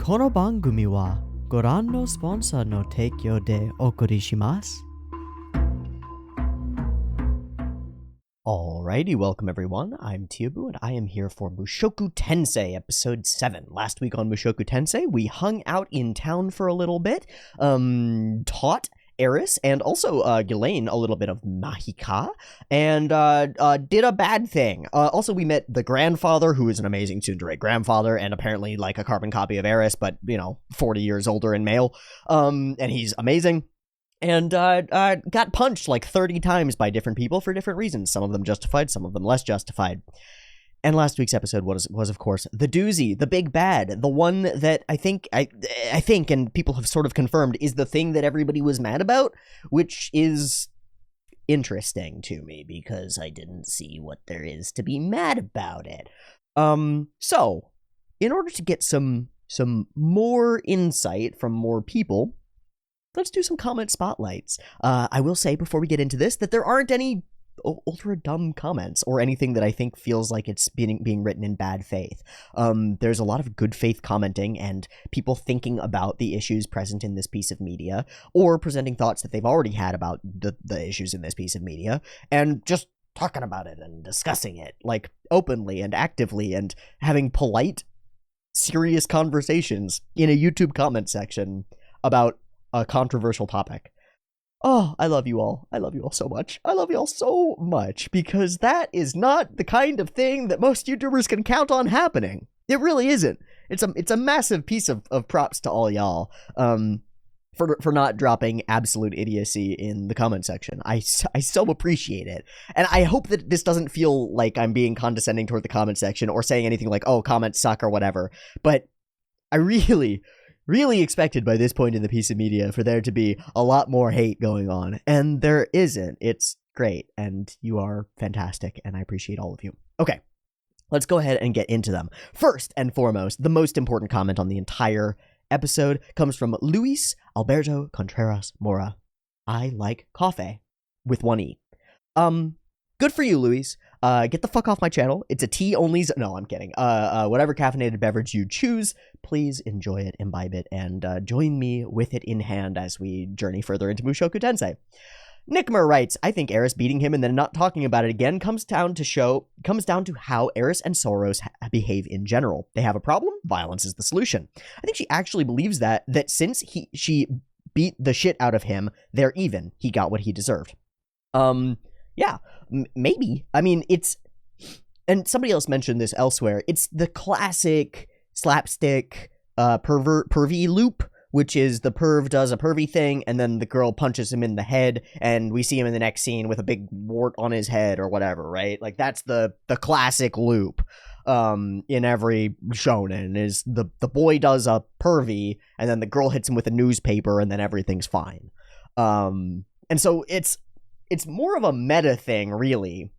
この番組はご覧のスポンサーの提供でお送りします。Alrighty, welcome everyone. I'm Teeaboo and I am here for Mushoku Tensei episode 7. Last week on Mushoku Tensei, we hung out in town for a little bit, taught Eris and also Ghislaine a little bit of Mahika, and did a bad thing. Also, we met the grandfather, who is an amazing tsundere grandfather, and apparently like a carbon copy of Eris, but, 40 years older and male, and he's amazing. And got punched like 30 times by different people for different reasons. Some of them justified, some of them less justified. And last week's episode was of course the doozy, the big bad, the one that I think, and people have sort of confirmed, is the thing that everybody was mad about, which is interesting to me because I didn't see what there is to be mad about it. So in order to get some more insight from more people, let's do some comment spotlights. I will say before we get into this that there aren't any ultra dumb comments or anything that I think feels like it's being written in bad faith. There's a lot of good faith commenting and people thinking about the issues present in this piece of media, or presenting thoughts that they've already had about the issues in this piece of media, and just talking about it and discussing it, like, openly and actively, and having polite, serious conversations in a YouTube comment section about a controversial topic. Oh, I love you all. I love you all so much. I love you all so much, because that is not the kind of thing that most YouTubers can count on happening. It really isn't. It's a massive piece of props to all y'all for not dropping absolute idiocy in the comment section. I so appreciate it. And I hope that this doesn't feel like I'm being condescending toward the comment section or saying anything like, oh, comments suck or whatever. But I really expected by this point in the piece of media for there to be a lot more hate going on, and there isn't. It's great, and you are fantastic, and I appreciate all of you. Okay, let's go ahead and get into them. First and foremost, the most important comment on the entire episode comes from Luis Alberto Contreras Mora. I like coffee, with one E. Good for you, Luis. Get the fuck off my channel. It's a tea only. No, I'm kidding. Whatever caffeinated beverage you choose, please enjoy it, imbibe it, and join me with it in hand as we journey further into Mushoku Tensei. Nickmer writes, I think Eris beating him and then not talking about it again comes down to how Eris and Soros behave in general. They have a problem. Violence is the solution. I think she actually believes that since she beat the shit out of him, they're even. He got what he deserved. Yeah, maybe. I mean, and somebody else mentioned this elsewhere, it's the classic slapstick pervy loop, which is the perv does a pervy thing, and then the girl punches him in the head, and we see him in the next scene with a big wart on his head or whatever, right? Like, that's the classic loop in every shonen, is the boy does a pervy, and then the girl hits him with a newspaper, and then everything's fine. And so it's more of a meta thing, really,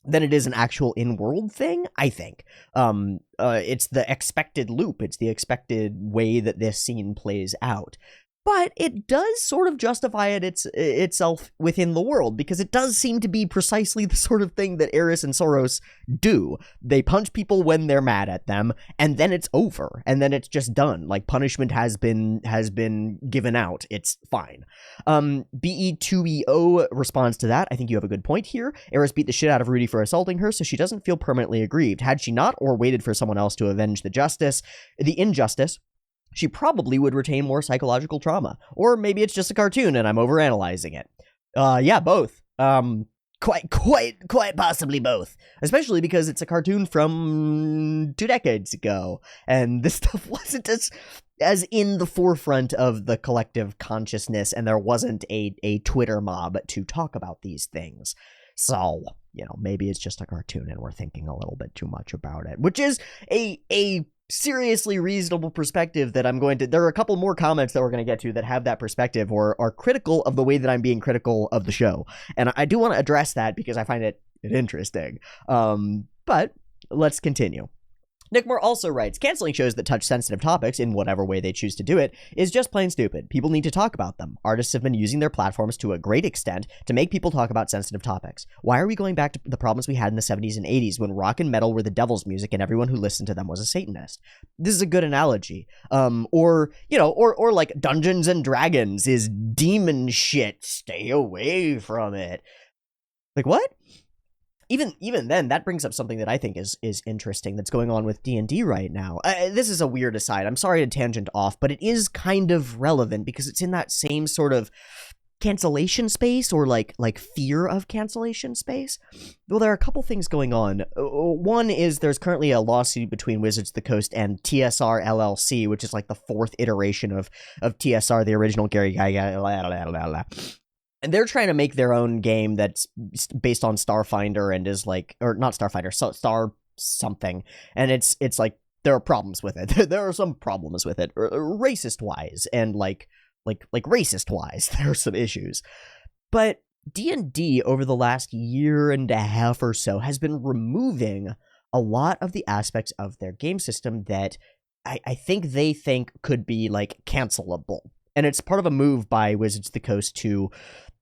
than it is an actual in-world thing, I think. It's the expected loop. It's the expected way that this scene plays out. But it does sort of justify itself within the world, because it does seem to be precisely the sort of thing that Eris and Soros do. They punch people when they're mad at them, and then it's over, and then it's just done. Like, punishment has been given out. It's fine. BE2EO responds to that. I think you have a good point here. Eris beat the shit out of Rudy for assaulting her, so she doesn't feel permanently aggrieved. Had she not, or waited for someone else to avenge the injustice, she probably would retain more psychological trauma. Or maybe it's just a cartoon and I'm overanalyzing it. Yeah, both. Quite possibly both. Especially because it's a cartoon from 2 decades ago, and this stuff wasn't as in the forefront of the collective consciousness, and there wasn't a Twitter mob to talk about these things. So, maybe it's just a cartoon and we're thinking a little bit too much about it, which is a seriously reasonable perspective that there are a couple more comments that we're going to get to that have that perspective or are critical of the way that I'm being critical of the show. And I do want to address that because I find it interesting. But let's continue. Nick Moore also writes, canceling shows that touch sensitive topics in whatever way they choose to do it is just plain stupid. People need to talk about them. Artists have been using their platforms to a great extent to make people talk about sensitive topics. Why are we going back to the problems we had in the 70s and 80s when rock and metal were the devil's music and everyone who listened to them was a Satanist? This is a good analogy. Or like Dungeons and Dragons is demon shit. Stay away from it. Like, what? Even then, that brings up something that I think is interesting that's going on with D&D right now. This is a weird aside. I'm sorry to tangent off, but it is kind of relevant because it's in that same sort of cancellation space or like fear of cancellation space. Well, there are a couple things going on. One is there's currently a lawsuit between Wizards of the Coast and TSR LLC, which is like the fourth iteration of TSR, the original Gary Gaga. And they're trying to make their own game that's based on Starfinder and is like, or not Starfinder, Star something. And it's like, there are problems with it. There are some problems with it, racist-wise, and like racist-wise, there are some issues. But D&D over the last year and a half or so has been removing a lot of the aspects of their game system that I think they think could be like cancelable. And it's part of a move by Wizards of the Coast to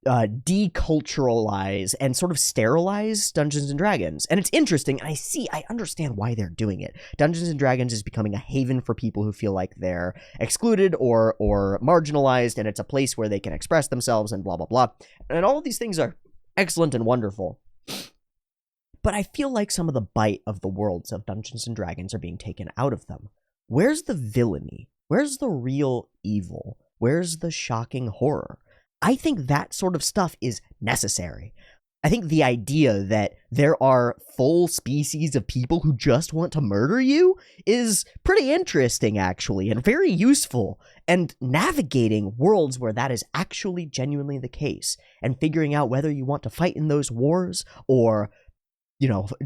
deculturalize and sort of sterilize Dungeons and Dragons. And it's interesting, and I understand why they're doing it. Dungeons and Dragons is becoming a haven for people who feel like they're excluded or marginalized, and it's a place where they can express themselves and blah, blah, blah. And all of these things are excellent and wonderful. But I feel like some of the bite of the worlds of Dungeons and Dragons are being taken out of them. Where's the villainy? Where's the real evil? Where's the shocking horror? I think that sort of stuff is necessary. I think the idea that there are full species of people who just want to murder you is pretty interesting, actually, and very useful. And navigating worlds where that is actually genuinely the case, and figuring out whether you want to fight in those wars, or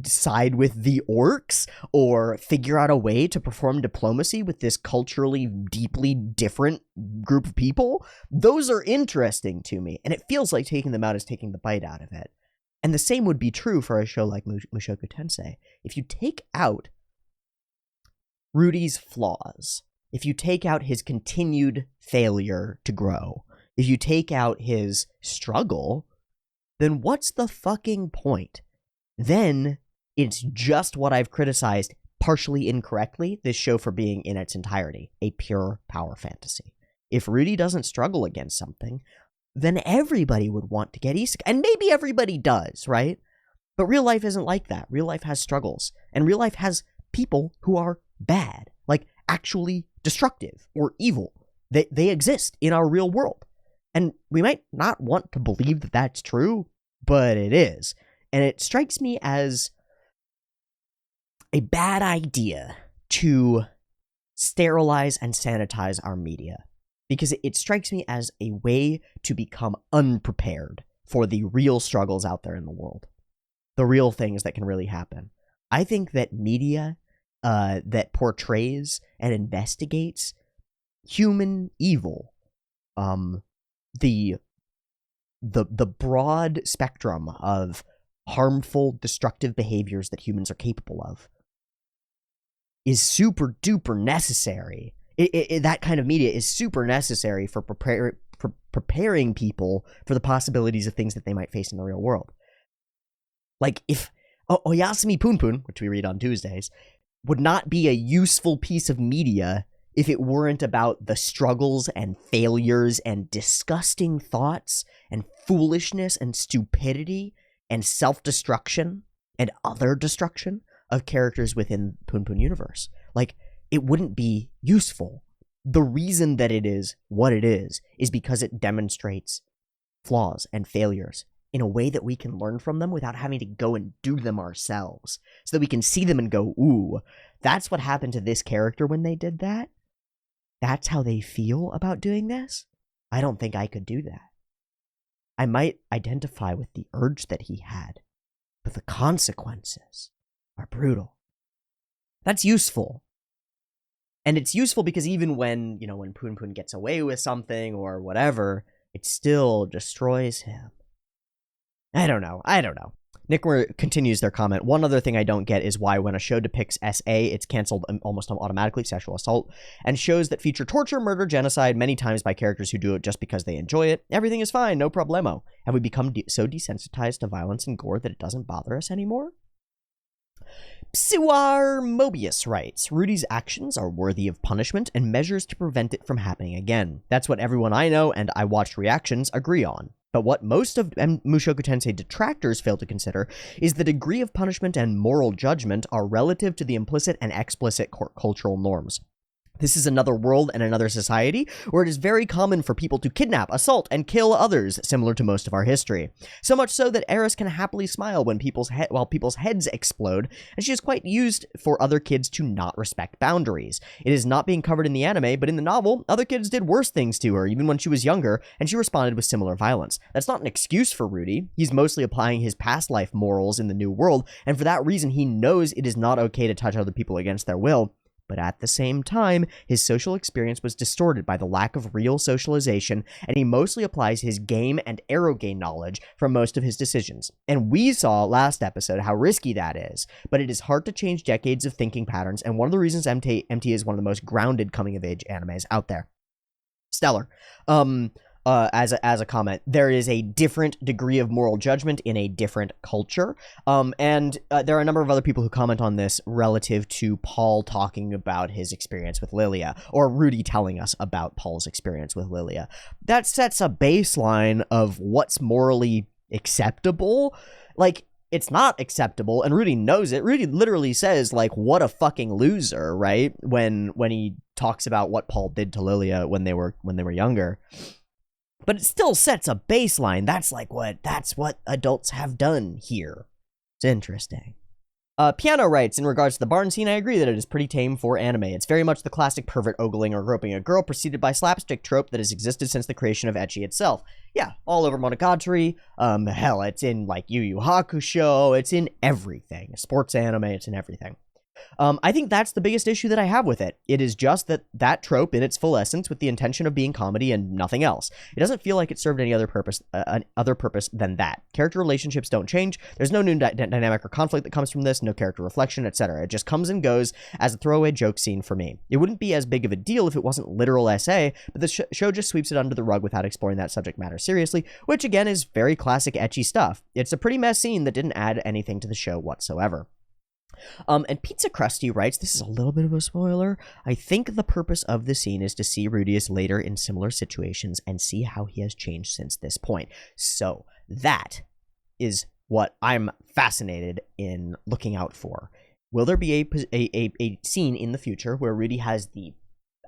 side with the orcs, or figure out a way to perform diplomacy with this culturally deeply different group of people, those are interesting to me, and it feels like taking them out is taking the bite out of it. And the same would be true for a show like Mushoku Tensei. If you take out Rudy's flaws, if you take out his continued failure to grow, if you take out his struggle, then what's the fucking point? Then it's just what I've criticized, partially incorrectly, this show for being in its entirety, a pure power fantasy. If Rudy doesn't struggle against something, then everybody would want to get isekai. And maybe everybody does, right? But real life isn't like that. Real life has struggles. And real life has people who are bad, like actually destructive or evil. They exist in our real world. And we might not want to believe that that's true, but it is. And it strikes me as a bad idea to sterilize and sanitize our media, because it strikes me as a way to become unprepared for the real struggles out there in the world, the real things that can really happen. I think that media that portrays and investigates human evil, the broad spectrum of harmful, destructive behaviors that humans are capable of, is super duper necessary. That kind of media is super necessary for preparing people for the possibilities of things that they might face in the real world. Like, if Oyasumi Punpun, which we read on Tuesdays, would not be a useful piece of media if it weren't about the struggles and failures and disgusting thoughts and foolishness and stupidity and self-destruction and other destruction of characters within Punpun universe. Like, it wouldn't be useful. The reason that it is what it is because it demonstrates flaws and failures in a way that we can learn from them without having to go and do them ourselves, so that we can see them and go, ooh, that's what happened to this character when they did that? That's how they feel about doing this? I don't think I could do that. I might identify with the urge that he had, but the consequences are brutal. That's useful. And it's useful because even when Punpun gets away with something or whatever, it still destroys him. I don't know. Nickmer continues their comment. One other thing I don't get is why when a show depicts SA, it's canceled almost automatically, sexual assault, and shows that feature torture, murder, genocide many times by characters who do it just because they enjoy it. Everything is fine, no problemo. Have we become so desensitized to violence and gore that it doesn't bother us anymore? Psuar Mobius writes, Rudy's actions are worthy of punishment and measures to prevent it from happening again. That's what everyone I know and I watched reactions agree on. But what most of Mushoku Tensei detractors fail to consider is the degree of punishment and moral judgment are relative to the implicit and explicit cultural norms. This is another world and another society where it is very common for people to kidnap, assault, and kill others, similar to most of our history. So much so that Eris can happily smile when while people's heads explode, and she is quite used for other kids to not respect boundaries. It is not being covered in the anime, but in the novel, other kids did worse things to her, even when she was younger, and she responded with similar violence. That's not an excuse for Rudy. He's mostly applying his past life morals in the new world, and for that reason, he knows it is not okay to touch other people against their will. But at the same time, his social experience was distorted by the lack of real socialization, and he mostly applies his game and eroge knowledge for most of his decisions. And we saw last episode how risky that is, but it is hard to change decades of thinking patterns, and one of the reasons MT is one of the most grounded coming-of-age animes out there. Stellar. As a comment, there is a different degree of moral judgment in a different culture. And there are a number of other people who comment on this relative to Paul talking about his experience with Lilia, or Rudy telling us about Paul's experience with Lilia. That sets a baseline of what's morally acceptable. Like, it's not acceptable, and Rudy knows it. Rudy literally says, like, what a fucking loser, right? When he talks about what Paul did to Lilia when they were younger. But it still sets a baseline. That's what adults have done here. It's interesting. Piano writes, in regards to the barn scene, I agree that it is pretty tame for anime. It's very much the classic pervert ogling or groping a girl preceded by slapstick trope that has existed since the creation of ecchi itself. Yeah, all over Monogatari. Hell, it's in, like, Yu Yu Hakusho. It's in everything. Sports anime, it's in everything. I think that's the biggest issue that I have with it. It is just that trope in its full essence with the intention of being comedy and nothing else. It doesn't feel like it served any other purpose than that. Character relationships don't change. There's no new dynamic or conflict that comes from this, no character reflection, etc. It just comes and goes as a throwaway joke scene for me. It wouldn't be as big of a deal if it wasn't literal SA, but the show just sweeps it under the rug without exploring that subject matter seriously, which again is very classic ecchi stuff. It's a pretty mess scene that didn't add anything to the show whatsoever. And Pizza Krusty writes, this is a little bit of a spoiler. I think the purpose of the scene is to see Rudius later in similar situations and see how he has changed since this point. So that is what I'm fascinated in looking out for. Will there be a scene in the future where Rudy has the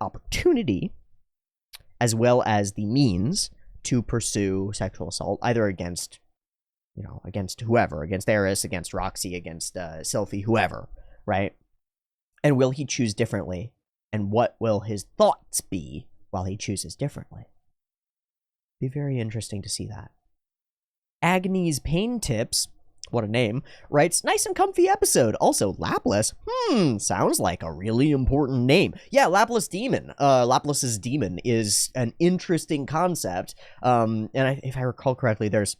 opportunity as well as the means to pursue sexual assault, either against whoever, against Eris, against Roxy, against Sylphie, whoever, right? And will he choose differently? And what will his thoughts be while he chooses differently? Be very interesting to see that. Agnes Pain Tips, what a name, writes, nice and comfy episode. Also, Laplace, sounds like a really important name. Yeah, Laplace Demon. Laplace's Demon is an interesting concept. If I recall correctly, there's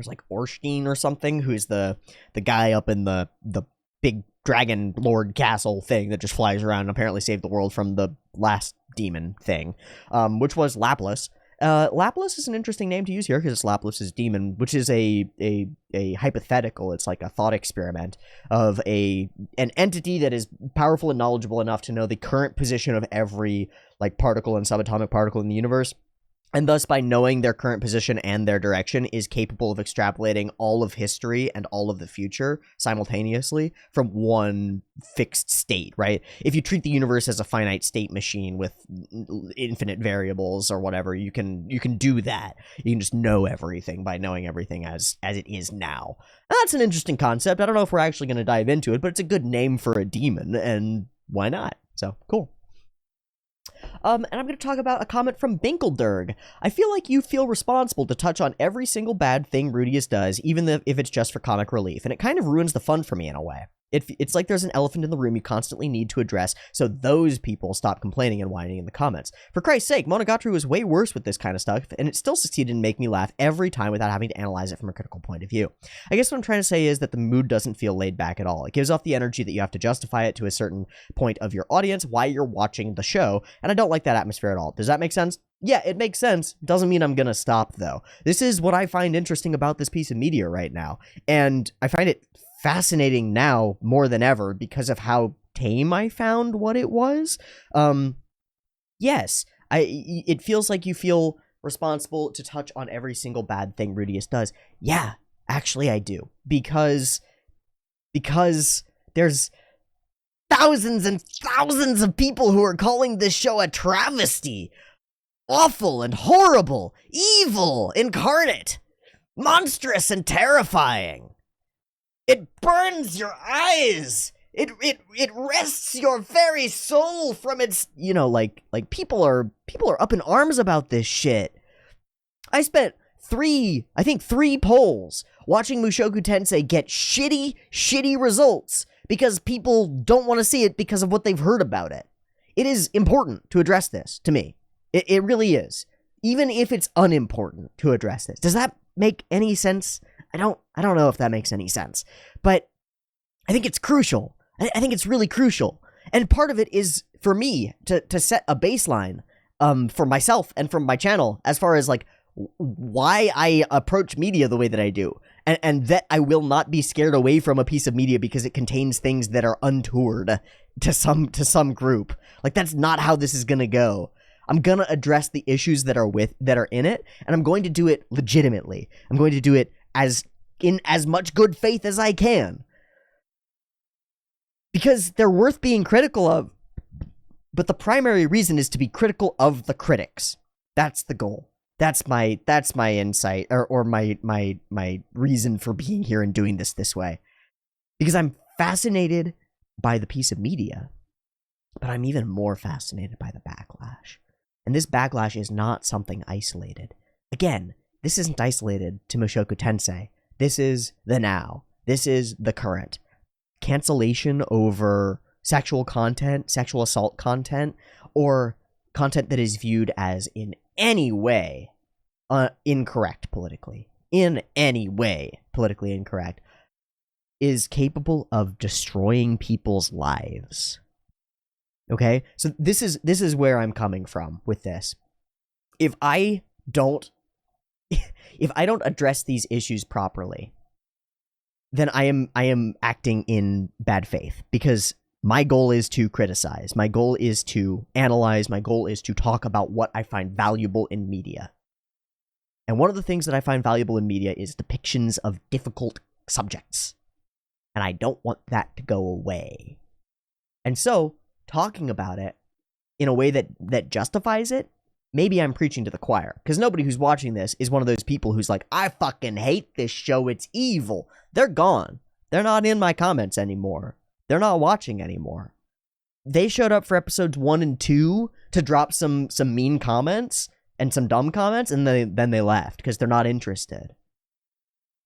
like Orstein or something, who's the guy up in the big dragon lord castle thing that just flies around and apparently saved the world from the last demon thing, which was Laplace. Laplace is an interesting name to use here because it's Laplace's Demon, which is a hypothetical. It's like a thought experiment of an entity that is powerful and knowledgeable enough to know the current position of every like particle and subatomic particle in the universe. And thus, by knowing their current position and their direction, is capable of extrapolating all of history and all of the future simultaneously from one fixed state, right? If you treat the universe as a finite state machine with infinite variables or whatever, you can do that. You can just know everything by knowing everything as it is now. And that's an interesting concept. I don't know if we're actually going to dive into it, but it's a good name for a demon, and why not? So, cool. And I'm going to talk about a comment from Binkelderg. I feel like you feel responsible to touch on every single bad thing Rudius does, even if it's just for comic relief, and it kind of ruins the fun for me in a way. It's like there's an elephant in the room you constantly need to address, so those people stop complaining and whining in the comments. For Christ's sake, Monogatari was way worse with this kind of stuff, and it still succeeded in making me laugh every time without having to analyze it from a critical point of view. I guess what I'm trying to say is that the mood doesn't feel laid back at all. It gives off the energy that you have to justify it to a certain point of your audience while you're watching the show, and I don't like that atmosphere at all. Does that make sense? Yeah, it makes sense. Doesn't mean I'm gonna stop, though. This is what I find interesting about this piece of media right now, and I find it fascinating now more than ever because of how tame I found what it was. Yes, it feels like you feel responsible to touch on every single bad thing Rudius does. Yeah, actually I do. Because there's thousands and thousands of people who are calling this show a travesty. Awful and horrible, evil, incarnate, monstrous and terrifying. It burns your eyes. It wrests your very soul from its, like people are up in arms about this shit. I spent three polls watching Mushoku Tensei get shitty results because people don't want to see it because of what they've heard about it. It is important to address this, to me. It really is. Even if it's unimportant to address this. Does that make any sense? I don't know if that makes any sense, but I think it's crucial. I think it's really crucial. And part of it is for me to set a baseline, for myself and for my channel as far as like why I approach media the way that I do. And that I will not be scared away from a piece of media because it contains things that are untoward to some group. Like, that's not how this is gonna go. I'm gonna address the issues that are in it, and I'm going to do it legitimately. I'm going to do it in as much good faith as I can. Because they're worth being critical of. But the primary reason is to be critical of the critics. That's the goal. That's my insight, or my reason for being here and doing this way. Because I'm fascinated by the piece of media, but I'm even more fascinated by the backlash. And this backlash is not something isolated. Again, this isn't isolated to Mushoku Tensei. This is the now. This is the current. Cancellation over sexual content, sexual assault content, or content that is viewed as in any way incorrect politically, in any way politically incorrect, is capable of destroying people's lives. Okay? So this is where I'm coming from with this. If I don't address these issues properly, then I am acting in bad faith, because my goal is to criticize. My goal is to analyze. My goal is to talk about what I find valuable in media. And one of the things that I find valuable in media is depictions of difficult subjects. And I don't want that to go away. And so, talking about it in a way that justifies it, maybe I'm preaching to the choir. Because nobody who's watching this is one of those people who's like, I fucking hate this show, it's evil. They're gone. They're not in my comments anymore. They're not watching anymore. They showed up for episodes 1 and 2 to drop some mean comments and some dumb comments, and then they left because they're not interested.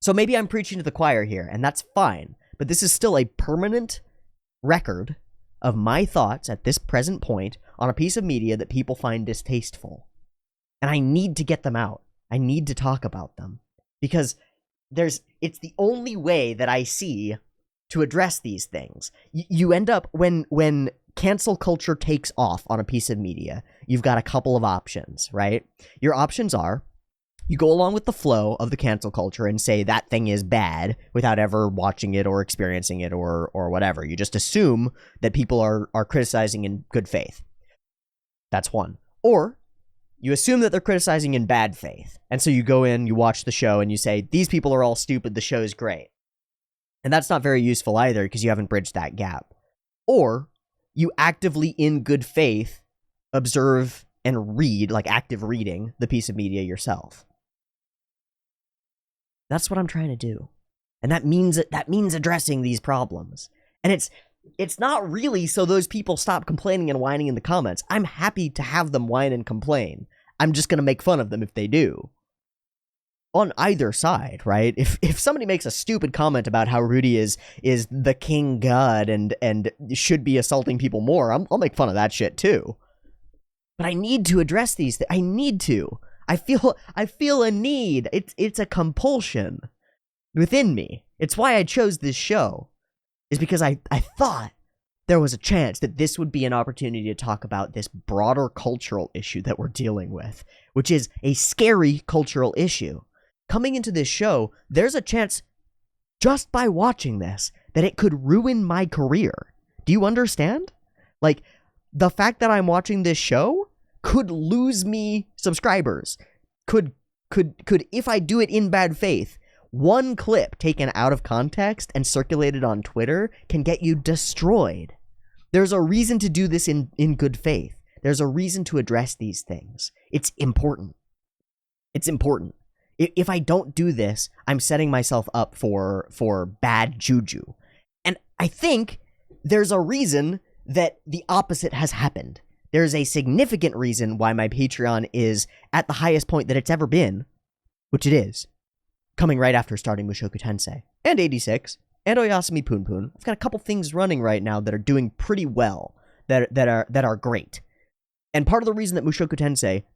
So maybe I'm preaching to the choir here, and that's fine. But this is still a permanent record of my thoughts at this present point on a piece of media that people find distasteful. And I need to get them out. I need to talk about them. Because it's the only way that I see to address these things. You end up, when cancel culture takes off on a piece of media, you've got a couple of options, right? Your options are, you go along with the flow of the cancel culture and say that thing is bad without ever watching it or experiencing it or whatever. You just assume that people are criticizing in good faith. That's one. Or you assume that they're criticizing in bad faith. And so you go in, you watch the show, and you say, these people are all stupid, the show's great. And that's not very useful either, because you haven't bridged that gap. Or you actively, in good faith, observe and read, like active reading, the piece of media yourself. That's what I'm trying to do. And that means addressing these problems. And it's not really so those people stop complaining and whining in the comments. I'm happy to have them whine and complain. I'm just going to make fun of them if they do. on either side, right? If somebody makes a stupid comment about how Rudy is the king god and should be assaulting people more, I'll make fun of that shit too. But I need to address these things. I need to. I feel a need. It's a compulsion within me. It's why I chose this show. Is because I thought there was a chance that this would be an opportunity to talk about this broader cultural issue that we're dealing with, which is a scary cultural issue. Coming into this show, there's a chance, just by watching this, that it could ruin my career. Do you understand? Like, the fact that I'm watching this show could lose me subscribers. Could if I do it in bad faith, one clip taken out of context and circulated on Twitter can get you destroyed. There's a reason to do this in good faith. There's a reason to address these things. It's important. It's important. If I don't do this, I'm setting myself up for bad juju. And I think there's a reason that the opposite has happened. There's a significant reason why my Patreon is at the highest point that it's ever been, which it is, coming right after starting Mushoku Tensei, and 86, and Oyasumi Punpun. I've got a couple things running right now that are doing pretty well, that are great. And part of the reason that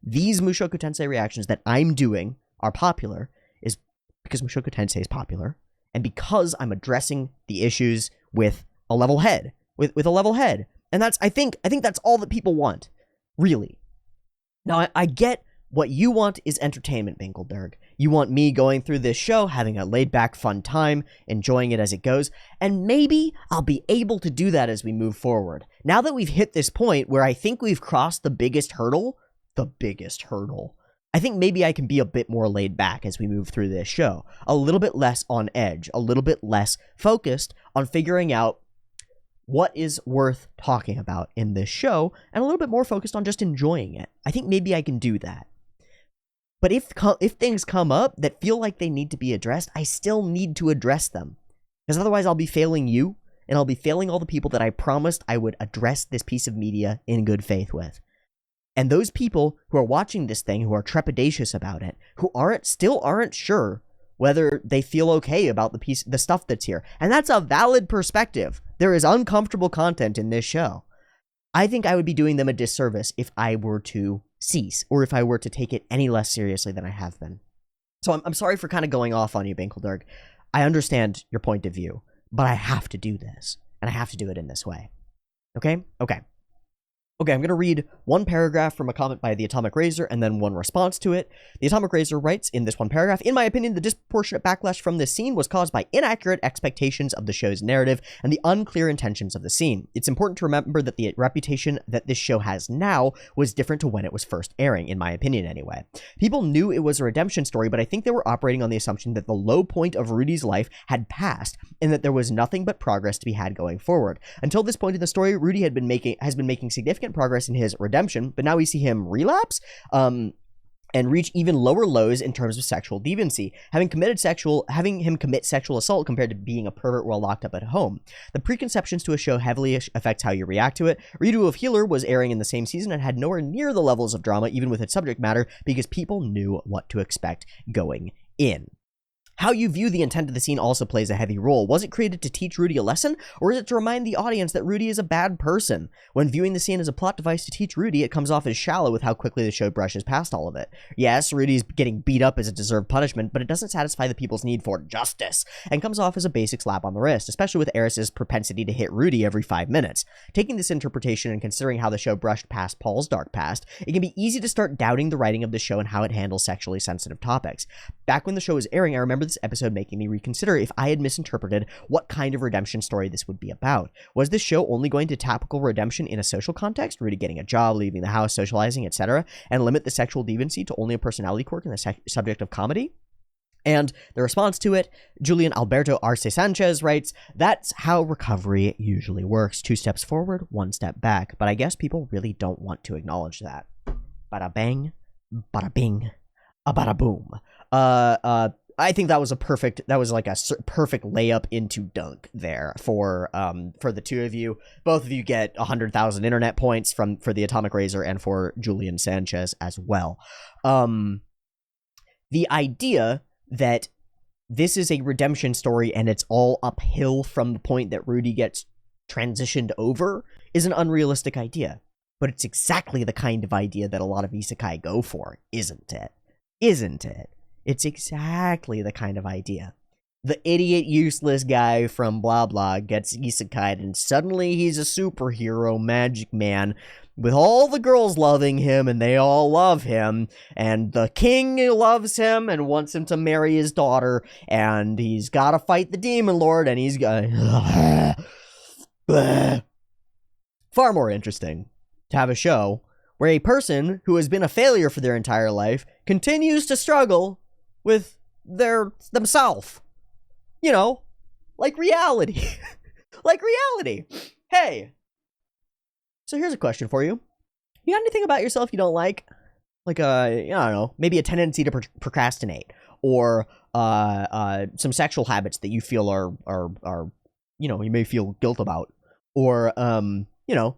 these Mushoku Tensei reactions that I'm doing are popular is because Mushoku Tensei is popular, and because I'm addressing the issues with a level head, with a level head. And I think that's all that people want, really. Now, I get what you want is entertainment, Binkelberg. You want me going through this show, having a laid-back, fun time, enjoying it as it goes, and maybe I'll be able to do that as we move forward. Now that we've hit this point where I think we've crossed the biggest hurdle, I think maybe I can be a bit more laid back as we move through this show. A little bit less on edge, a little bit less focused on figuring out what is worth talking about in this show, and a little bit more focused on just enjoying it. I think maybe I can do that. But if things come up that feel like they need to be addressed, I still need to address them. Because otherwise I'll be failing you, and I'll be failing all the people that I promised I would address this piece of media in good faith with. And those people who are watching this thing, who are trepidatious about it, who still aren't sure whether they feel okay about the stuff that's here. And that's a valid perspective. There is uncomfortable content in this show. I think I would be doing them a disservice if I were to cease, or if I were to take it any less seriously than I have been. So I'm sorry for kind of going off on you, Binkelberg. I understand your point of view, but I have to do this, and I have to do it in this way. Okay? Okay, I'm going to read one paragraph from a comment by the Atomic Razor and then one response to it. The Atomic Razor writes in this one paragraph, "In my opinion, the disproportionate backlash from this scene was caused by inaccurate expectations of the show's narrative and the unclear intentions of the scene. It's important to remember that the reputation that this show has now was different to when it was first airing, in my opinion anyway. People knew it was a redemption story, but I think they were operating on the assumption that the low point of Rudy's life had passed and that there was nothing but progress to be had going forward. Until this point in the story, Rudy has been making significant progress in his redemption, but now we see him relapse and reach even lower lows in terms of sexual deviancy, having him commit sexual assault compared to being a pervert while locked up at home. The preconceptions to a show heavily affects how you react to it. Redo of Healer was airing in the same season and had nowhere near the levels of drama, even with its subject matter, because people knew what to expect going in. How you view the intent of the scene also plays a heavy role. Was it created to teach Rudy a lesson, or is it to remind the audience that Rudy is a bad person? When viewing the scene as a plot device to teach Rudy, it comes off as shallow with how quickly the show brushes past all of it. Yes, Rudy's getting beat up as a deserved punishment, but it doesn't satisfy the people's need for justice, and comes off as a basic slap on the wrist, especially with Eris's propensity to hit Rudy every 5 minutes. Taking this interpretation and considering how the show brushed past Paul's dark past, it can be easy to start doubting the writing of the show and how it handles sexually sensitive topics. Back when the show was airing, I remember this episode making me reconsider if I had misinterpreted what kind of redemption story this would be about. Was this show only going to tackle redemption in a social context, Rudy getting a job, leaving the house, socializing, etc., and limit the sexual deviancy to only a personality quirk in the subject of comedy? And the response to it, Julian Alberto Arce Sanchez writes, "That's how recovery usually works. 2 steps forward, 1 step back. But I guess people really don't want to acknowledge that." Bada bang, bada bing, a bada boom. I think that was perfect layup into dunk there for the two of you. Both of you get 100,000 internet points for the Atomic Razor and for Julian Sanchez as well. The idea that this is a redemption story and it's all uphill from the point that Rudy gets transitioned over is an unrealistic idea. But it's exactly the kind of idea that a lot of isekai go for, isn't it? Isn't it? It's exactly the kind of idea. The idiot, useless guy from blah blah gets isekai'd and suddenly he's a superhero magic man with all the girls loving him and they all love him, and the king loves him and wants him to marry his daughter, and he's gotta fight the demon lord, and he's got far more interesting to have a show where a person who has been a failure for their entire life continues to struggle with themselves. You know, like reality. Like reality. Hey. So here's a question for you. You got anything about yourself you don't like? Like I don't know, maybe a tendency to procrastinate, or some sexual habits that you feel are you know, you may feel guilt about, or you know,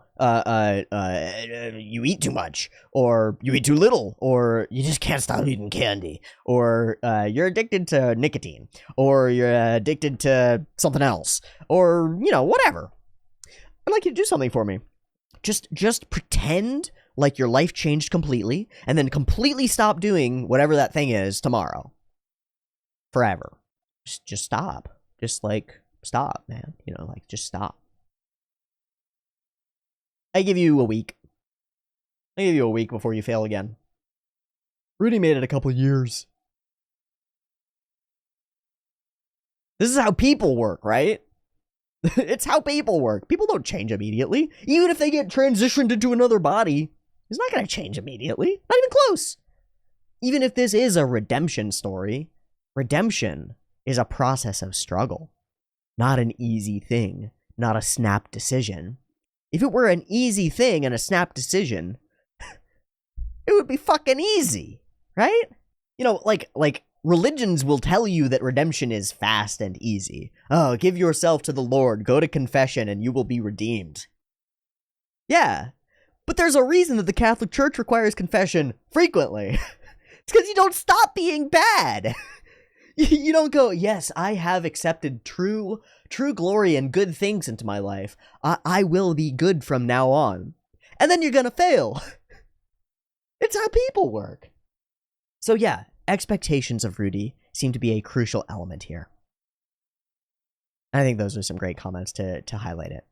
you eat too much, or you eat too little, or you just can't stop eating candy, or you're addicted to nicotine, or you're addicted to something else, or, you know, whatever. I'd like you to do something for me. Just pretend like your life changed completely, and then completely stop doing whatever that thing is tomorrow. Forever. Just stop. Just, like, stop, man. You know, like, just stop. I give you a week. I give you a week before you fail again. Rudy made it a couple years. This is how people work, right? It's how people work. People don't change immediately. Even if they get transitioned into another body, it's not going to change immediately. Not even close. Even if this is a redemption story, redemption is a process of struggle. Not an easy thing. Not a snap decision. If it were an easy thing and a snap decision, it would be fucking easy, right? You know, like religions will tell you that redemption is fast and easy. Oh, give yourself to the Lord, go to confession, and you will be redeemed. Yeah, but there's a reason that the Catholic Church requires confession frequently. It's because you don't stop being bad. You don't go, yes, I have accepted true glory and good things into my life. I will be good from now on. And then you're gonna fail. It's how people work. So yeah, expectations of Rudy seem to be a crucial element here. I think those are some great comments to highlight it.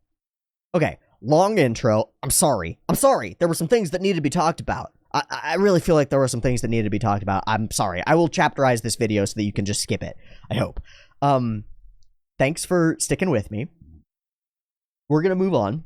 Okay, long intro. I'm sorry. There were some things that needed to be talked about. I really feel like there were some things that needed to be talked about. I'm sorry. I will chapterize this video so that you can just skip it, I hope. Thanks for sticking with me. We're going to move on.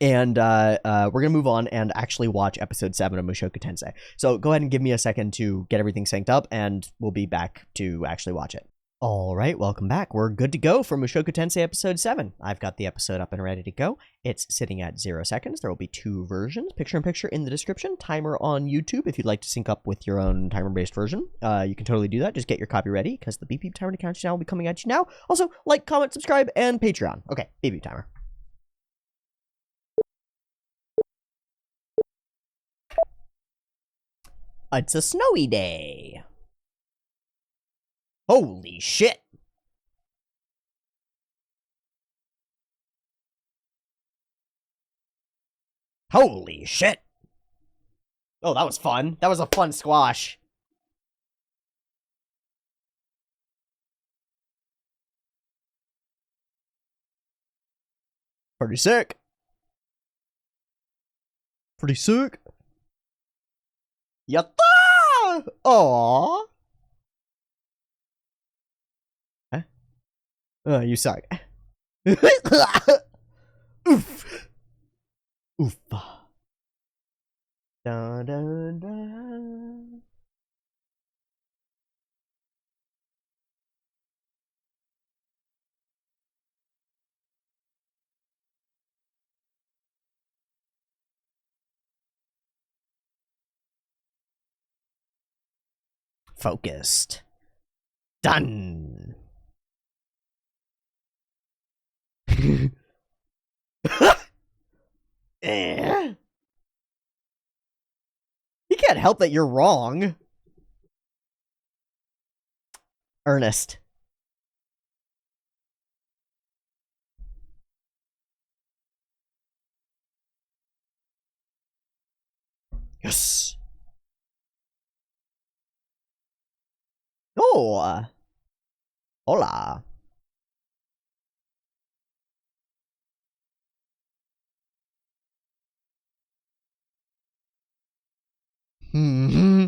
And we're going to move on and actually watch episode 7 of Mushoku Tensei. So go ahead and give me a second to get everything synced up, and we'll be back to actually watch it. All right, welcome back. We're good to go for Mushoku Tensei episode 7. I've got the episode up and ready to go. It's sitting at 0 seconds. There will be 2 versions, picture-in-picture in the description, timer on YouTube. If you'd like to sync up with your own timer-based version, you can totally do that. Just get your copy ready, because the PiP timer countdown will be coming at you now. Also, like, comment, subscribe, and Patreon. Okay, PiP timer. It's a snowy day. Holy shit. Holy shit. Oh, that was fun. That was a fun squash. Pretty sick. Pretty sick. Yatta! Aww. Huh? Oh, you suck. Oof. Oof. Dun, dun, dun. Focused. Done. Eh. You can't help that you're wrong. Ernest. Yes. Oh. Hola. Hmm.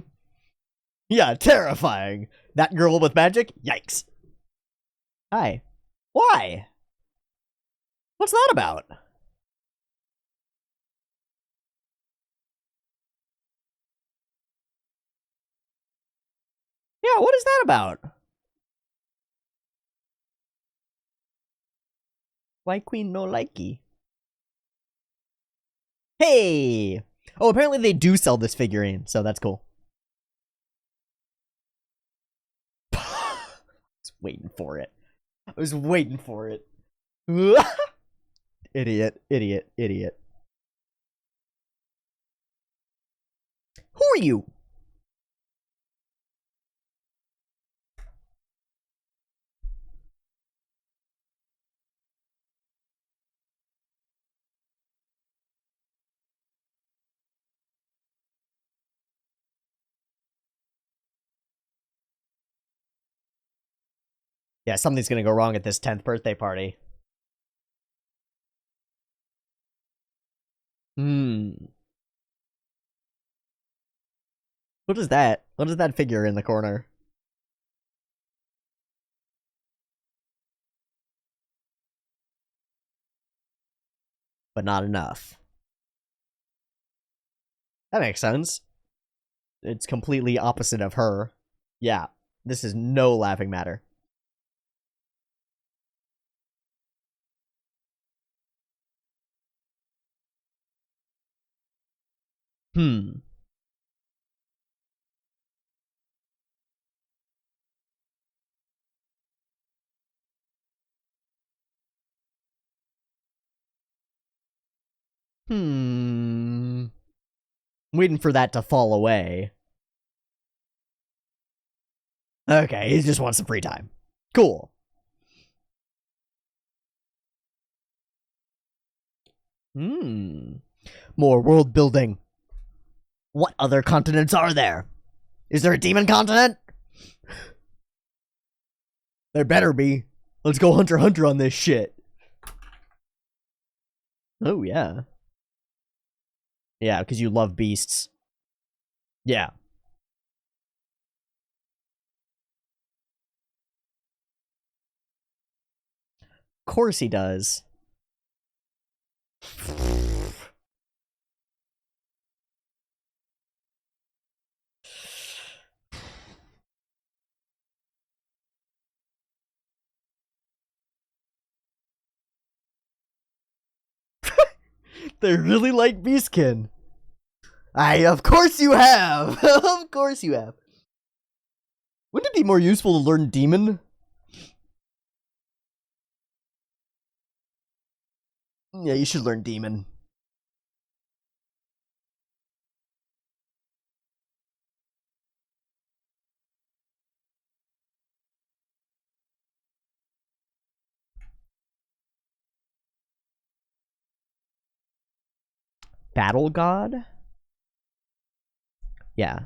Yeah, terrifying. That girl with magic? Yikes. Hi. Why? What's that about? Yeah, what is that about? Why Queen no likey? Hey! Oh, apparently they do sell this figurine, so that's cool. I was waiting for it. I was waiting for it. Idiot, idiot, idiot. Who are you? Yeah, something's gonna go wrong at this 10th birthday party. Hmm. What is that? What is that figure in the corner? But not enough. That makes sense. It's completely opposite of her. Yeah, this is no laughing matter. Hmm. Hmm. Waiting for that to fall away. Okay, he just wants some free time. Cool. Hmm. More world building. What other continents are there? Is there a demon continent? There better be. Let's go Hunter x Hunter on this shit. Oh, yeah. Yeah, because you love beasts. Yeah. Of course he does. They really like Beastkin. Of course you have. Of course you have. Wouldn't it be more useful to learn Demon? Yeah, you should learn Demon. Battle God? Yeah.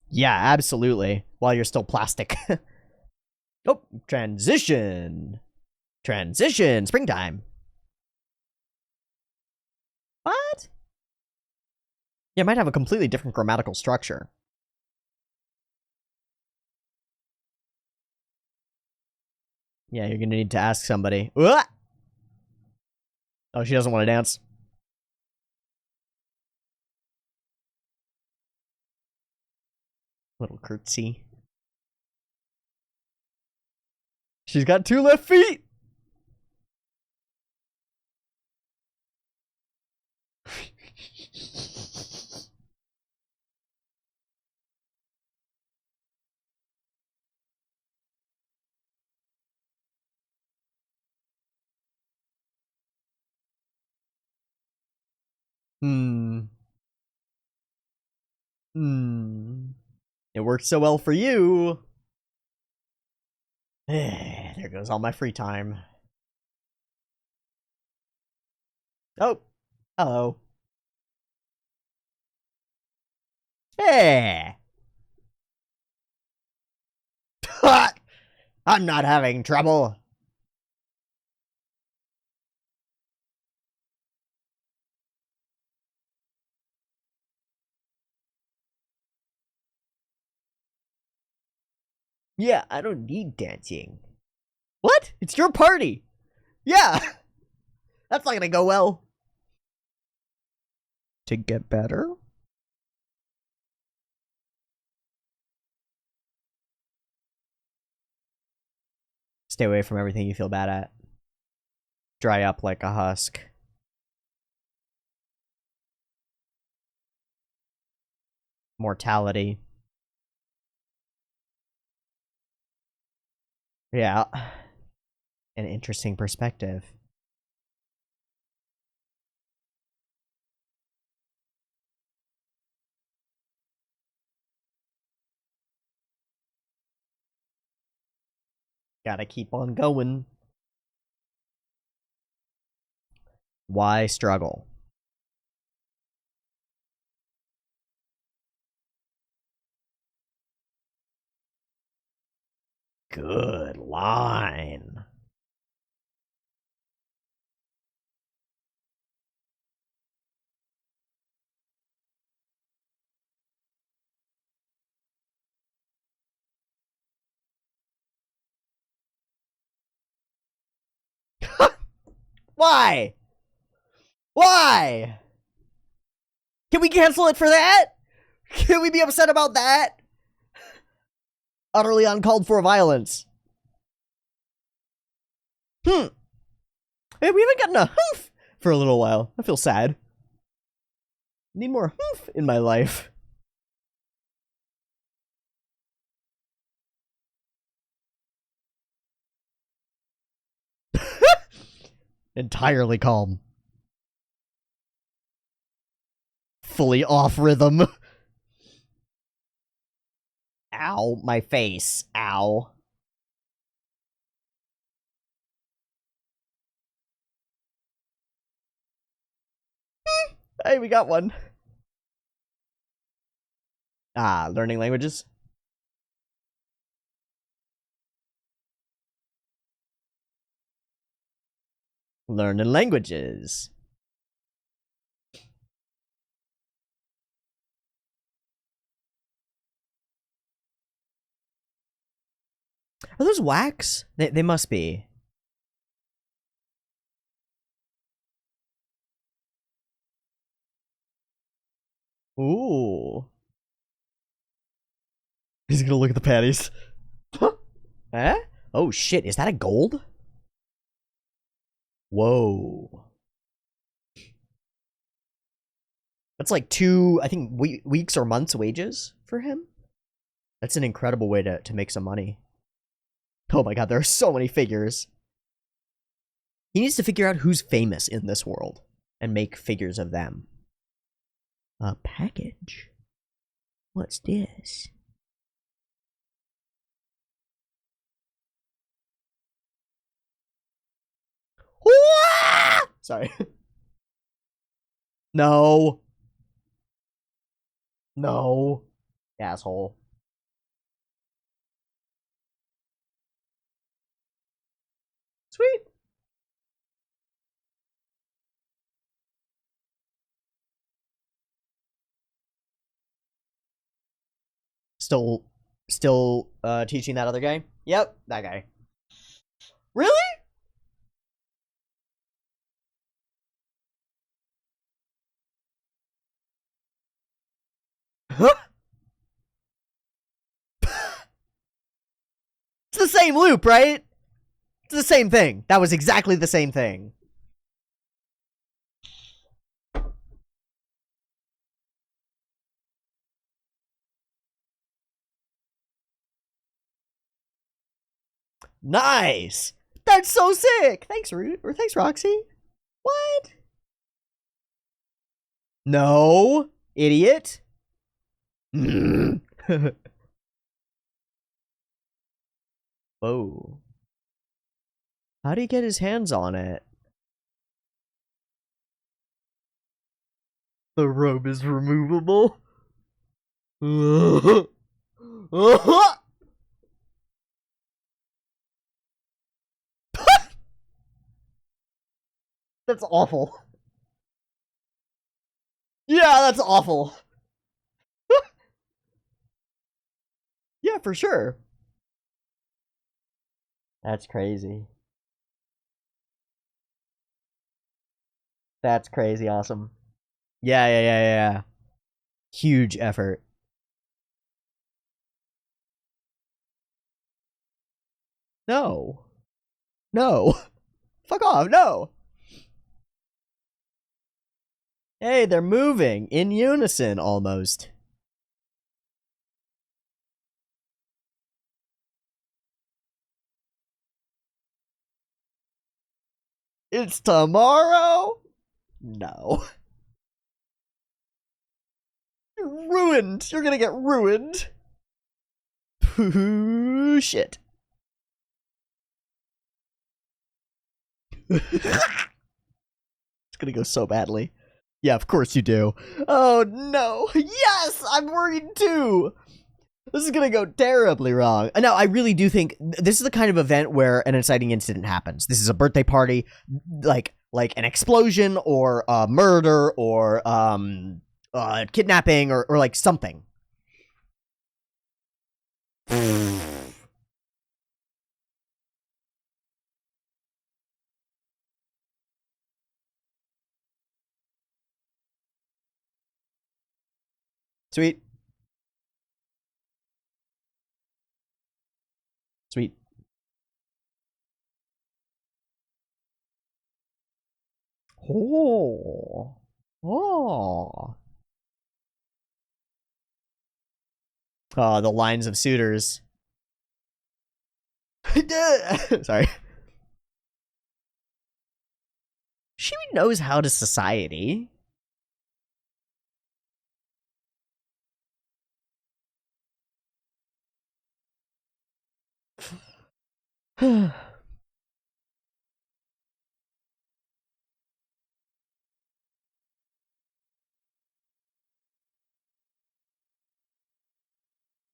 Yeah, absolutely. While you're still plastic. Oh, transition. Transition. Springtime. What? Yeah, it might have a completely different grammatical structure. Yeah, you're gonna need to ask somebody. Oh, she doesn't want to dance. Little curtsy. She's got 2 left feet. Hmm. Hmm. It worked so well for you. There goes all my free time. Oh, hello. Hey! I'm not having trouble. Yeah, I don't need dancing. What? It's your party. Yeah. That's not gonna go well. To get better? Stay away from everything you feel bad at. Dry up like a husk. Mortality. Yeah. An interesting perspective. Gotta keep on going. Why struggle? Good line. Why? Why? Can we cancel it for that? Can we be upset about that? Utterly uncalled for violence. Hey, we haven't gotten a humph for a little while. I feel sad. Need more humph in my life. Entirely calm. Fully off rhythm. Ow, my face. Ow. Hey, we got one. Ah, learning languages. Learning languages. Are those wax? They must be. Ooh. He's gonna look at the patties. Eh? Oh shit, is that a gold? Whoa. That's like 2, I think, weeks or months' wages for him. That's an incredible way to make some money. Oh my god, there are so many figures. He needs to figure out who's famous in this world and make figures of them. A package? What's this? Sorry. No. No. Asshole. Sweet. Still teaching that other guy? Yep, that guy. Really? It's the same loop, right? It's the same thing. That was exactly the same thing. Nice. That's so sick. Thanks, Root. Or thanks, Roxy. What? No, idiot. Whoa. How'd he get his hands on it? The robe is removable. That's awful. Yeah, that's awful. Yeah, for sure. That's crazy. That's crazy awesome. Yeah. Huge effort. No. No. Fuck off, no. Hey, they're moving in unison almost. It's tomorrow? No. You're ruined. You're gonna get ruined. Shit. It's gonna go so badly. Yeah, of course you do. Oh no. Yes, I'm worried too. This is gonna go terribly wrong. Now, I really do think this is the kind of event where an inciting incident happens. This is a birthday party, like an explosion or a murder or kidnapping or like something. Sweet. Sweet. Oh. Oh. Oh, the lines of suitors. Sorry. She knows how to society.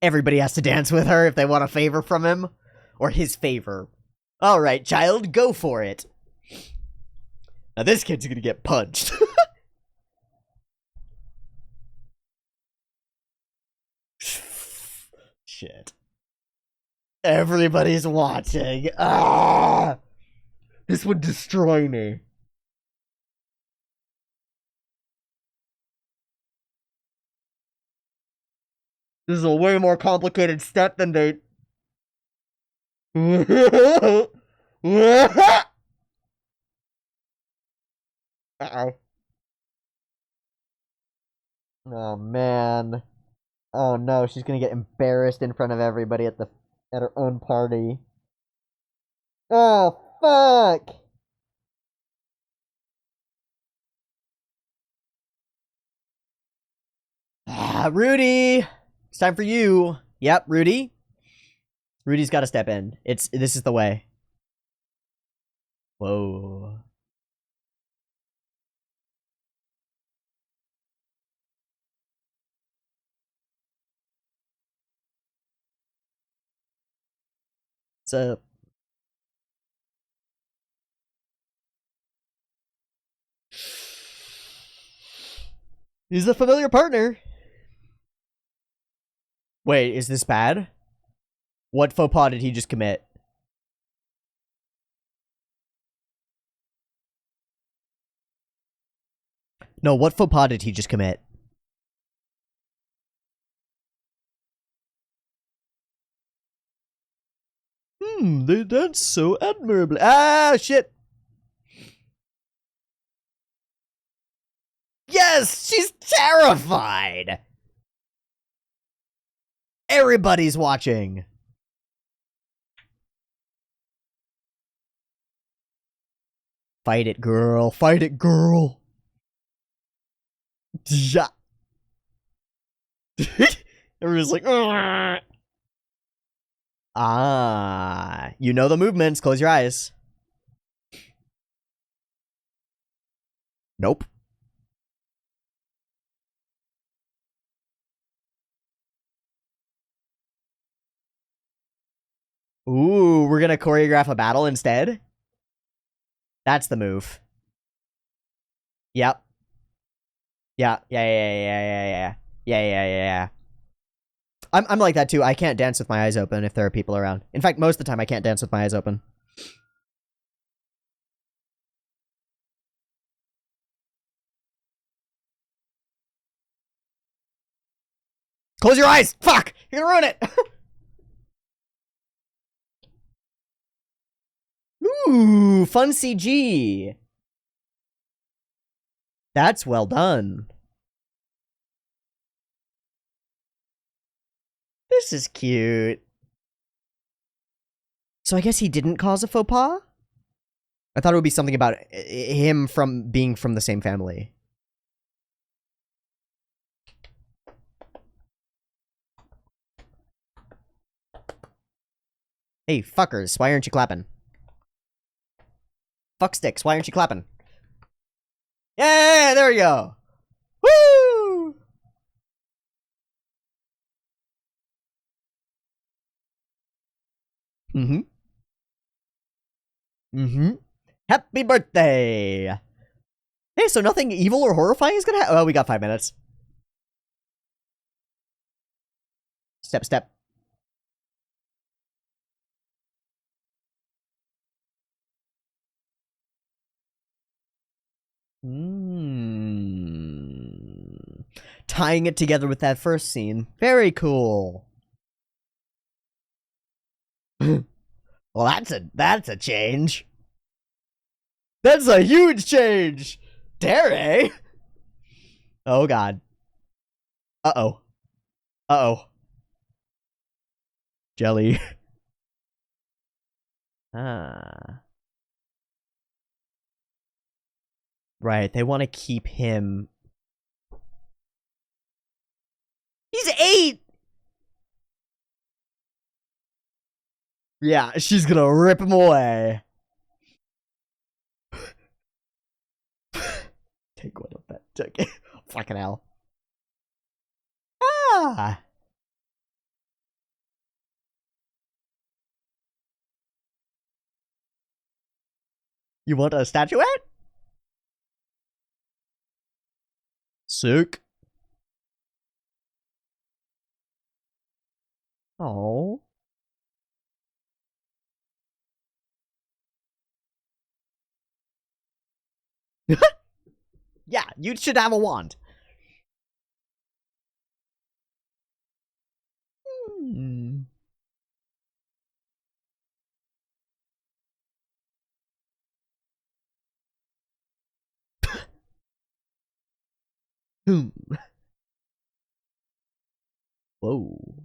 Everybody has to dance with her if they want a favor from him. Or his favor. Alright, child, go for it. Now this kid's gonna get punched. Shit. Everybody's watching. Ah! This would destroy me. This is a way more complicated step than they... Uh-oh. Oh, man. Oh, no, she's gonna get embarrassed in front of everybody at her own party. Oh, fuck! Rudy! It's time for you. Yep, Rudy. Rudy's gotta step in. This is the way. Whoa. What's up? He's a familiar partner. Wait, is this bad? What faux pas did he just commit? No, what faux pas did he just commit? They dance so admirably. Ah, shit! Yes, she's terrified! Everybody's watching. Fight it, girl. Fight it, girl. Yeah. Everyone's like, Ah, you know the movements. Close your eyes. Nope. Ooh, we're gonna choreograph a battle instead? That's the move. Yep. Yeah, yeah, yeah, yeah, yeah, yeah. Yeah, yeah, yeah, yeah. I'm like that too. I can't dance with my eyes open if there are people around. In fact, most of the time I can't dance with my eyes open. Close your eyes! Fuck! You're gonna ruin it! Ooh, fun CG. That's well done. This is cute. So I guess he didn't cause a faux pas? I thought it would be something about him from being from the same family. Hey, fuckers, why aren't you clapping? Fuck sticks, why aren't you clapping? Yeah, there we go. Woo! Mm-hmm. Mm-hmm. Happy birthday! Hey, so nothing evil or horrifying is gonna happen? Oh, we got 5 minutes. Step, step. Tying it together with that first scene. Very cool. Well, that's a change. That's a huge change. Dare? Oh god. Uh-oh. Uh-oh. Jelly. Ah. Right, they want to keep him. He's 8! Yeah, she's gonna rip him away. Take one of that. Take fucking hell. Ah. You want a statuette? Sick. Oh. Yeah, you should have a wand. Hmm. Whoa.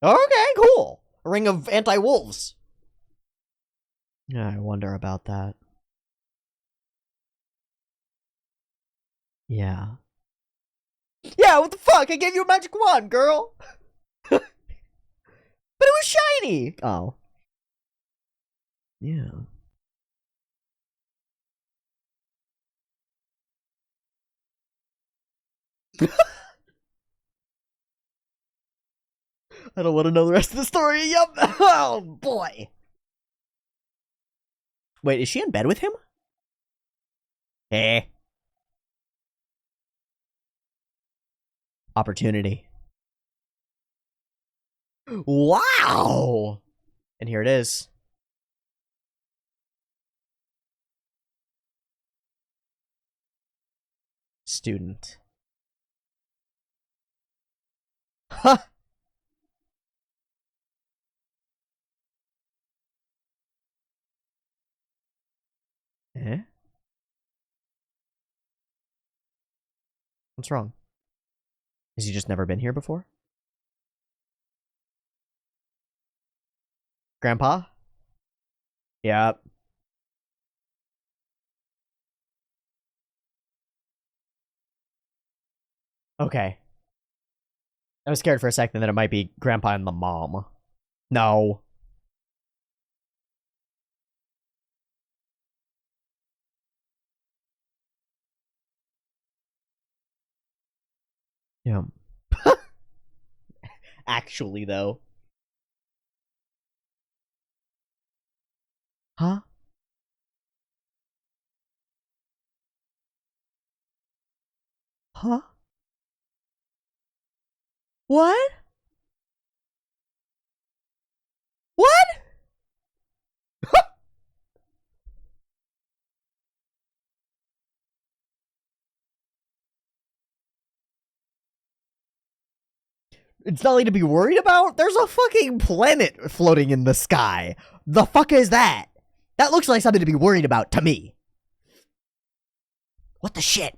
Okay, cool. A ring of anti-wolves. Yeah, I wonder about that. Yeah. Yeah, what the fuck? I gave you a magic wand, girl. But it was shiny. Oh. Yeah. I don't want to know the rest of the story. Yup. Oh, boy. Wait, is she in bed with him? Eh. Opportunity. Wow. And here it is. Student. Huh. Eh? What's wrong? Has he just never been here before? Grandpa? Yep. Okay. I was scared for a second that it might be Grandpa and the mom. No. Yeah. Actually, though. Huh? Huh? What? What? It's nothing to be worried about? There's a fucking planet floating in the sky. The fuck is that? That looks like something to be worried about to me. What the shit?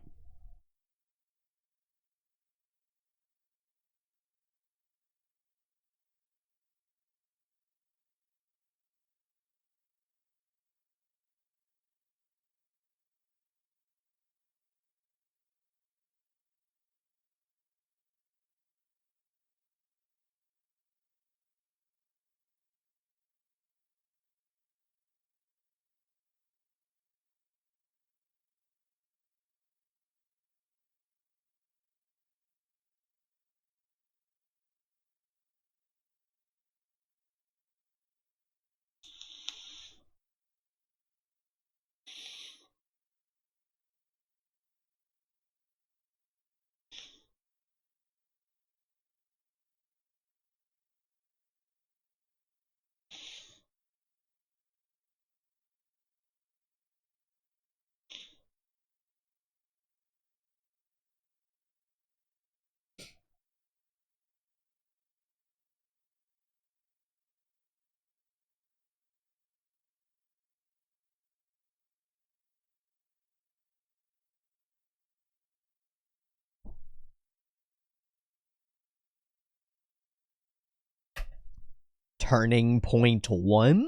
Turning point 1?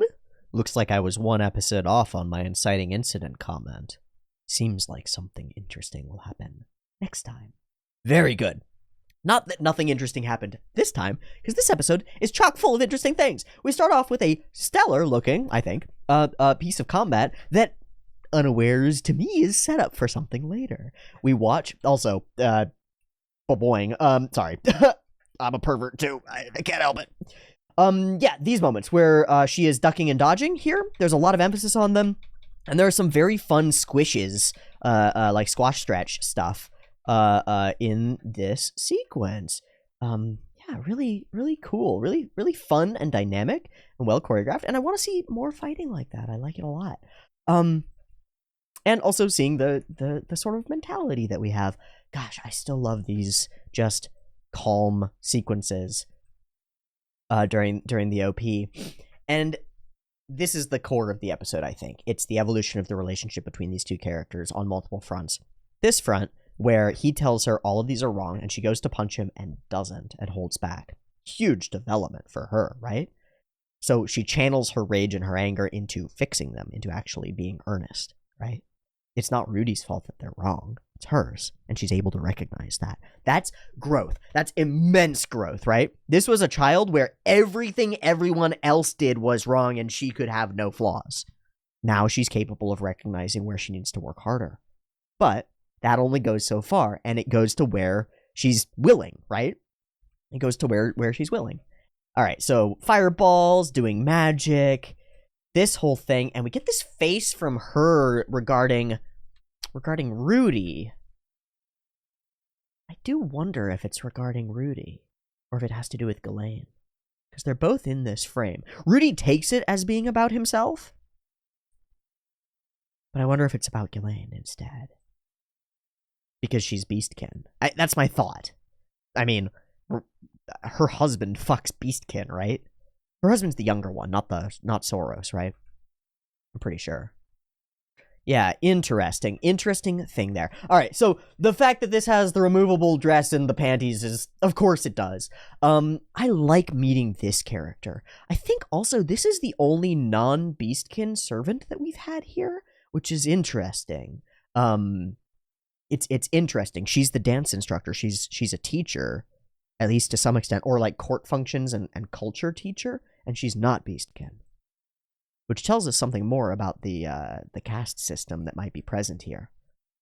Looks like I was one episode off on my inciting incident comment. Seems like something interesting will happen next time. Very good. Not that nothing interesting happened this time, because this episode is chock full of interesting things. We start off with a stellar-looking, I think, piece of combat that, unawares to me, is set up for something later. We watch, also, boing, sorry. I'm a pervert, too. I can't help it. Yeah, these moments where she is ducking and dodging here, there's a lot of emphasis on them, and there are some very fun squishes, like squash stretch stuff, in this sequence. Yeah, really, really cool, really, really fun and dynamic and well choreographed, and I want to see more fighting like that. I like it a lot. And also seeing the sort of mentality that we have. Gosh, I still love these just calm sequences during the OP. And this is the core of the episode, I think. It's the evolution of the relationship between these two characters on multiple fronts. This front, where he tells her all of these are wrong, and she goes to punch him and doesn't, and holds back. Huge development for her, right? So she channels her rage and her anger into fixing them, into actually being earnest, right? It's not Rudy's fault that they're wrong. It's hers, and she's able to recognize that. That's growth. That's immense growth, right? This was a child where everything everyone else did was wrong, and she could have no flaws. Now she's capable of recognizing where she needs to work harder. But that only goes so far, and it goes to where she's willing, right? It goes to where she's willing. All right, so fireballs, doing magic, this whole thing, and we get this face from her regarding Rudy. I do wonder if it's regarding Rudy, or if it has to do with Ghislaine, because they're both in this frame. Rudy takes it as being about himself, but I wonder if it's about Ghislaine instead, because she's Beastkin. That's my thought. I mean, her husband fucks Beastkin, right? Her husband's the younger one, not Soros, right? I'm pretty sure. Yeah, interesting thing there. All right, so the fact that this has the removable dress and the panties is, of course it does. I like meeting this character. I think also this is the only non-Beastkin servant that we've had here, which is interesting. it's interesting. She's the dance instructor. She's a teacher, at least to some extent, or like court functions and culture teacher, and she's not Beastkin, which tells us something more about the caste system that might be present here.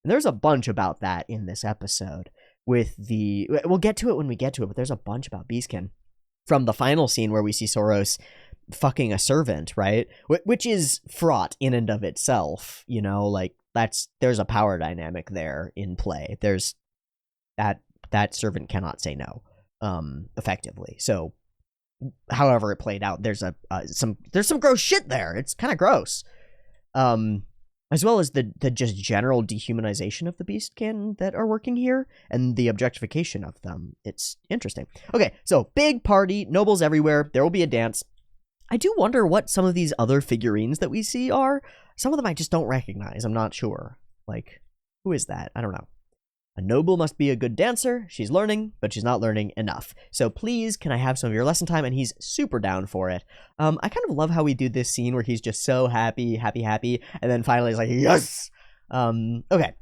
And there's a bunch about that in this episode. We'll get to it when we get to it, but there's a bunch about Beastkin. From the final scene where we see Soros fucking a servant, right? Which is fraught in and of itself, you know, like there's a power dynamic there in play. There's that servant cannot say no, effectively. So, however it played out, there's some gross shit there. It's kind of gross. As well as the just general dehumanization of the Beastkin that are working here, and the objectification of them. It's interesting. Okay, so big party, nobles everywhere, there will be a dance. I do wonder what some of these other figurines that we see are. Some of them I just don't recognize, I'm not sure. Like, who is that? I don't know. A noble must be a good dancer. She's learning, but she's not learning enough. So please, can I have some of your lesson time? And he's super down for it. I kind of love how we do this scene where he's just so happy, and then finally he's like, yes! Okay.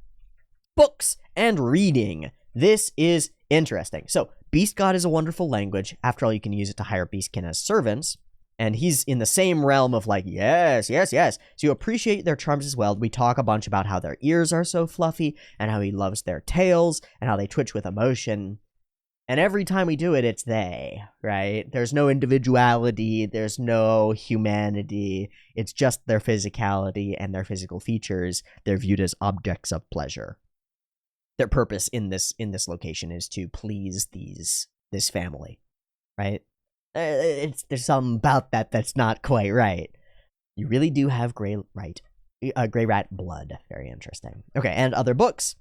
Books and reading. This is interesting. So, Beast God is a wonderful language. After all, you can use it to hire Beastkin as servants. And he's in the same realm of like, yes. So you appreciate their charms as well. We talk a bunch about how their ears are so fluffy, and how he loves their tails, and how they twitch with emotion. And every time we do it, it's they, right? There's no individuality, there's no humanity. It's just their physicality and their physical features. They're viewed as objects of pleasure. Their purpose in this location is to please this family, right? There's something about that that's not quite right. You really do have gray rat blood. Very interesting. Okay, and other books.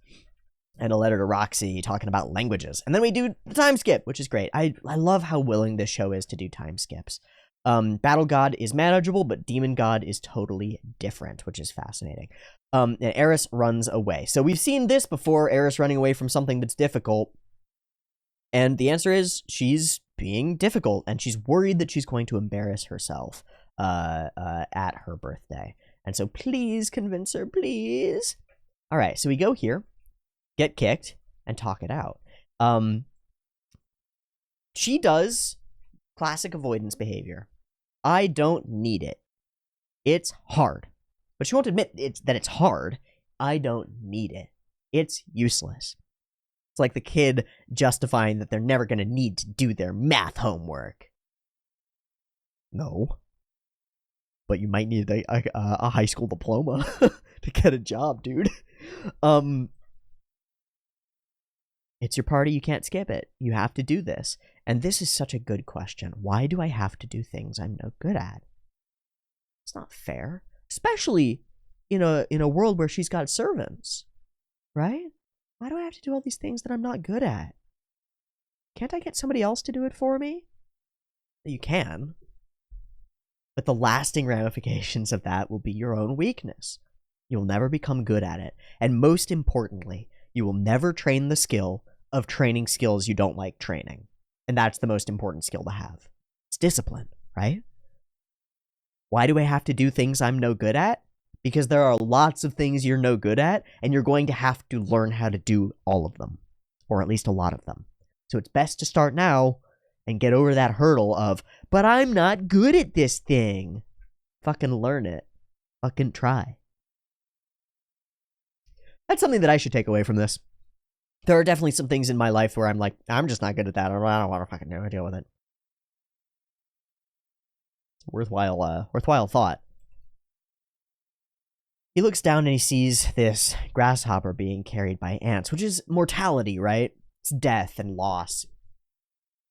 And a letter to Roxy talking about languages. And then we do the time skip, which is great. I love how willing this show is to do time skips. Battle God is manageable, but Demon God is totally different, which is fascinating. And Eris runs away. So we've seen this before, Eris running away from something that's difficult. And the answer is she's being difficult, and she's worried that she's going to embarrass herself at her birthday. And so please convince her, please. All right, so we go here, get kicked, and talk it out. She does classic avoidance behavior. I don't need it. It's hard. But she won't admit that it's hard. I don't need it. It's useless. It's like the kid justifying that they're never going to need to do their math homework. No. But you might need a high school diploma to get a job, dude. It's your party, you can't skip it. You have to do this. And this is such a good question. Why do I have to do things I'm no good at? It's not fair. Especially in a world where she's got servants. Right? Why do I have to do all these things that I'm not good at? Can't I get somebody else to do it for me? You can. But the lasting ramifications of that will be your own weakness. You will never become good at it. And most importantly, you will never train the skill of training skills you don't like training. And that's the most important skill to have. It's discipline, right? Why do I have to do things I'm no good at? Because there are lots of things you're no good at, and you're going to have to learn how to do all of them. Or at least a lot of them. So it's best to start now and get over that hurdle of, but I'm not good at this thing. Fucking learn it. Fucking try. That's something that I should take away from this. There are definitely some things in my life where I'm like, I'm just not good at that. I don't want to fucking deal with it. It's a worthwhile thought. He looks down and he sees this grasshopper being carried by ants, which is mortality, right? It's death and loss.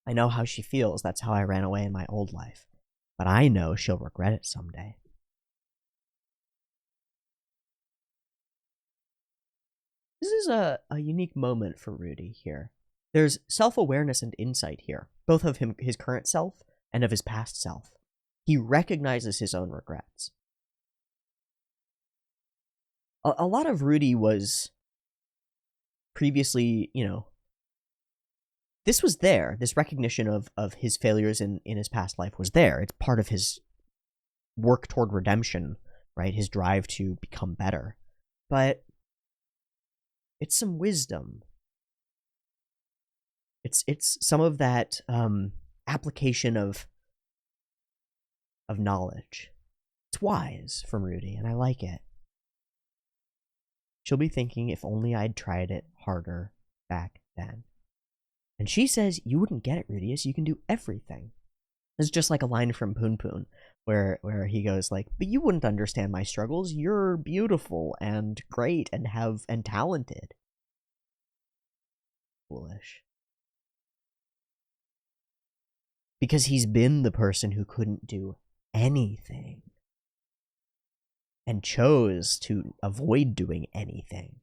I know how she feels. That's how I ran away in my old life. But I know she'll regret it someday. This is a unique moment for Rudy here. There's self-awareness and insight here, both of his current self and of his past self. He recognizes his own regrets. A lot of Rudy was previously, this was there. This recognition of his failures in his past life was there. It's part of his work toward redemption, right? His drive to become better. But It's some wisdom. It's some of that application of knowledge. It's wise from Rudy, and I like it. She'll be thinking, if only I'd tried it harder back then. And she says, you wouldn't get it, Rudius. You can do everything. It's just like a line from Punpun, where he goes like, but you wouldn't understand my struggles. You're beautiful and great and talented. Foolish. Because he's been the person who couldn't do anything and chose to avoid doing anything.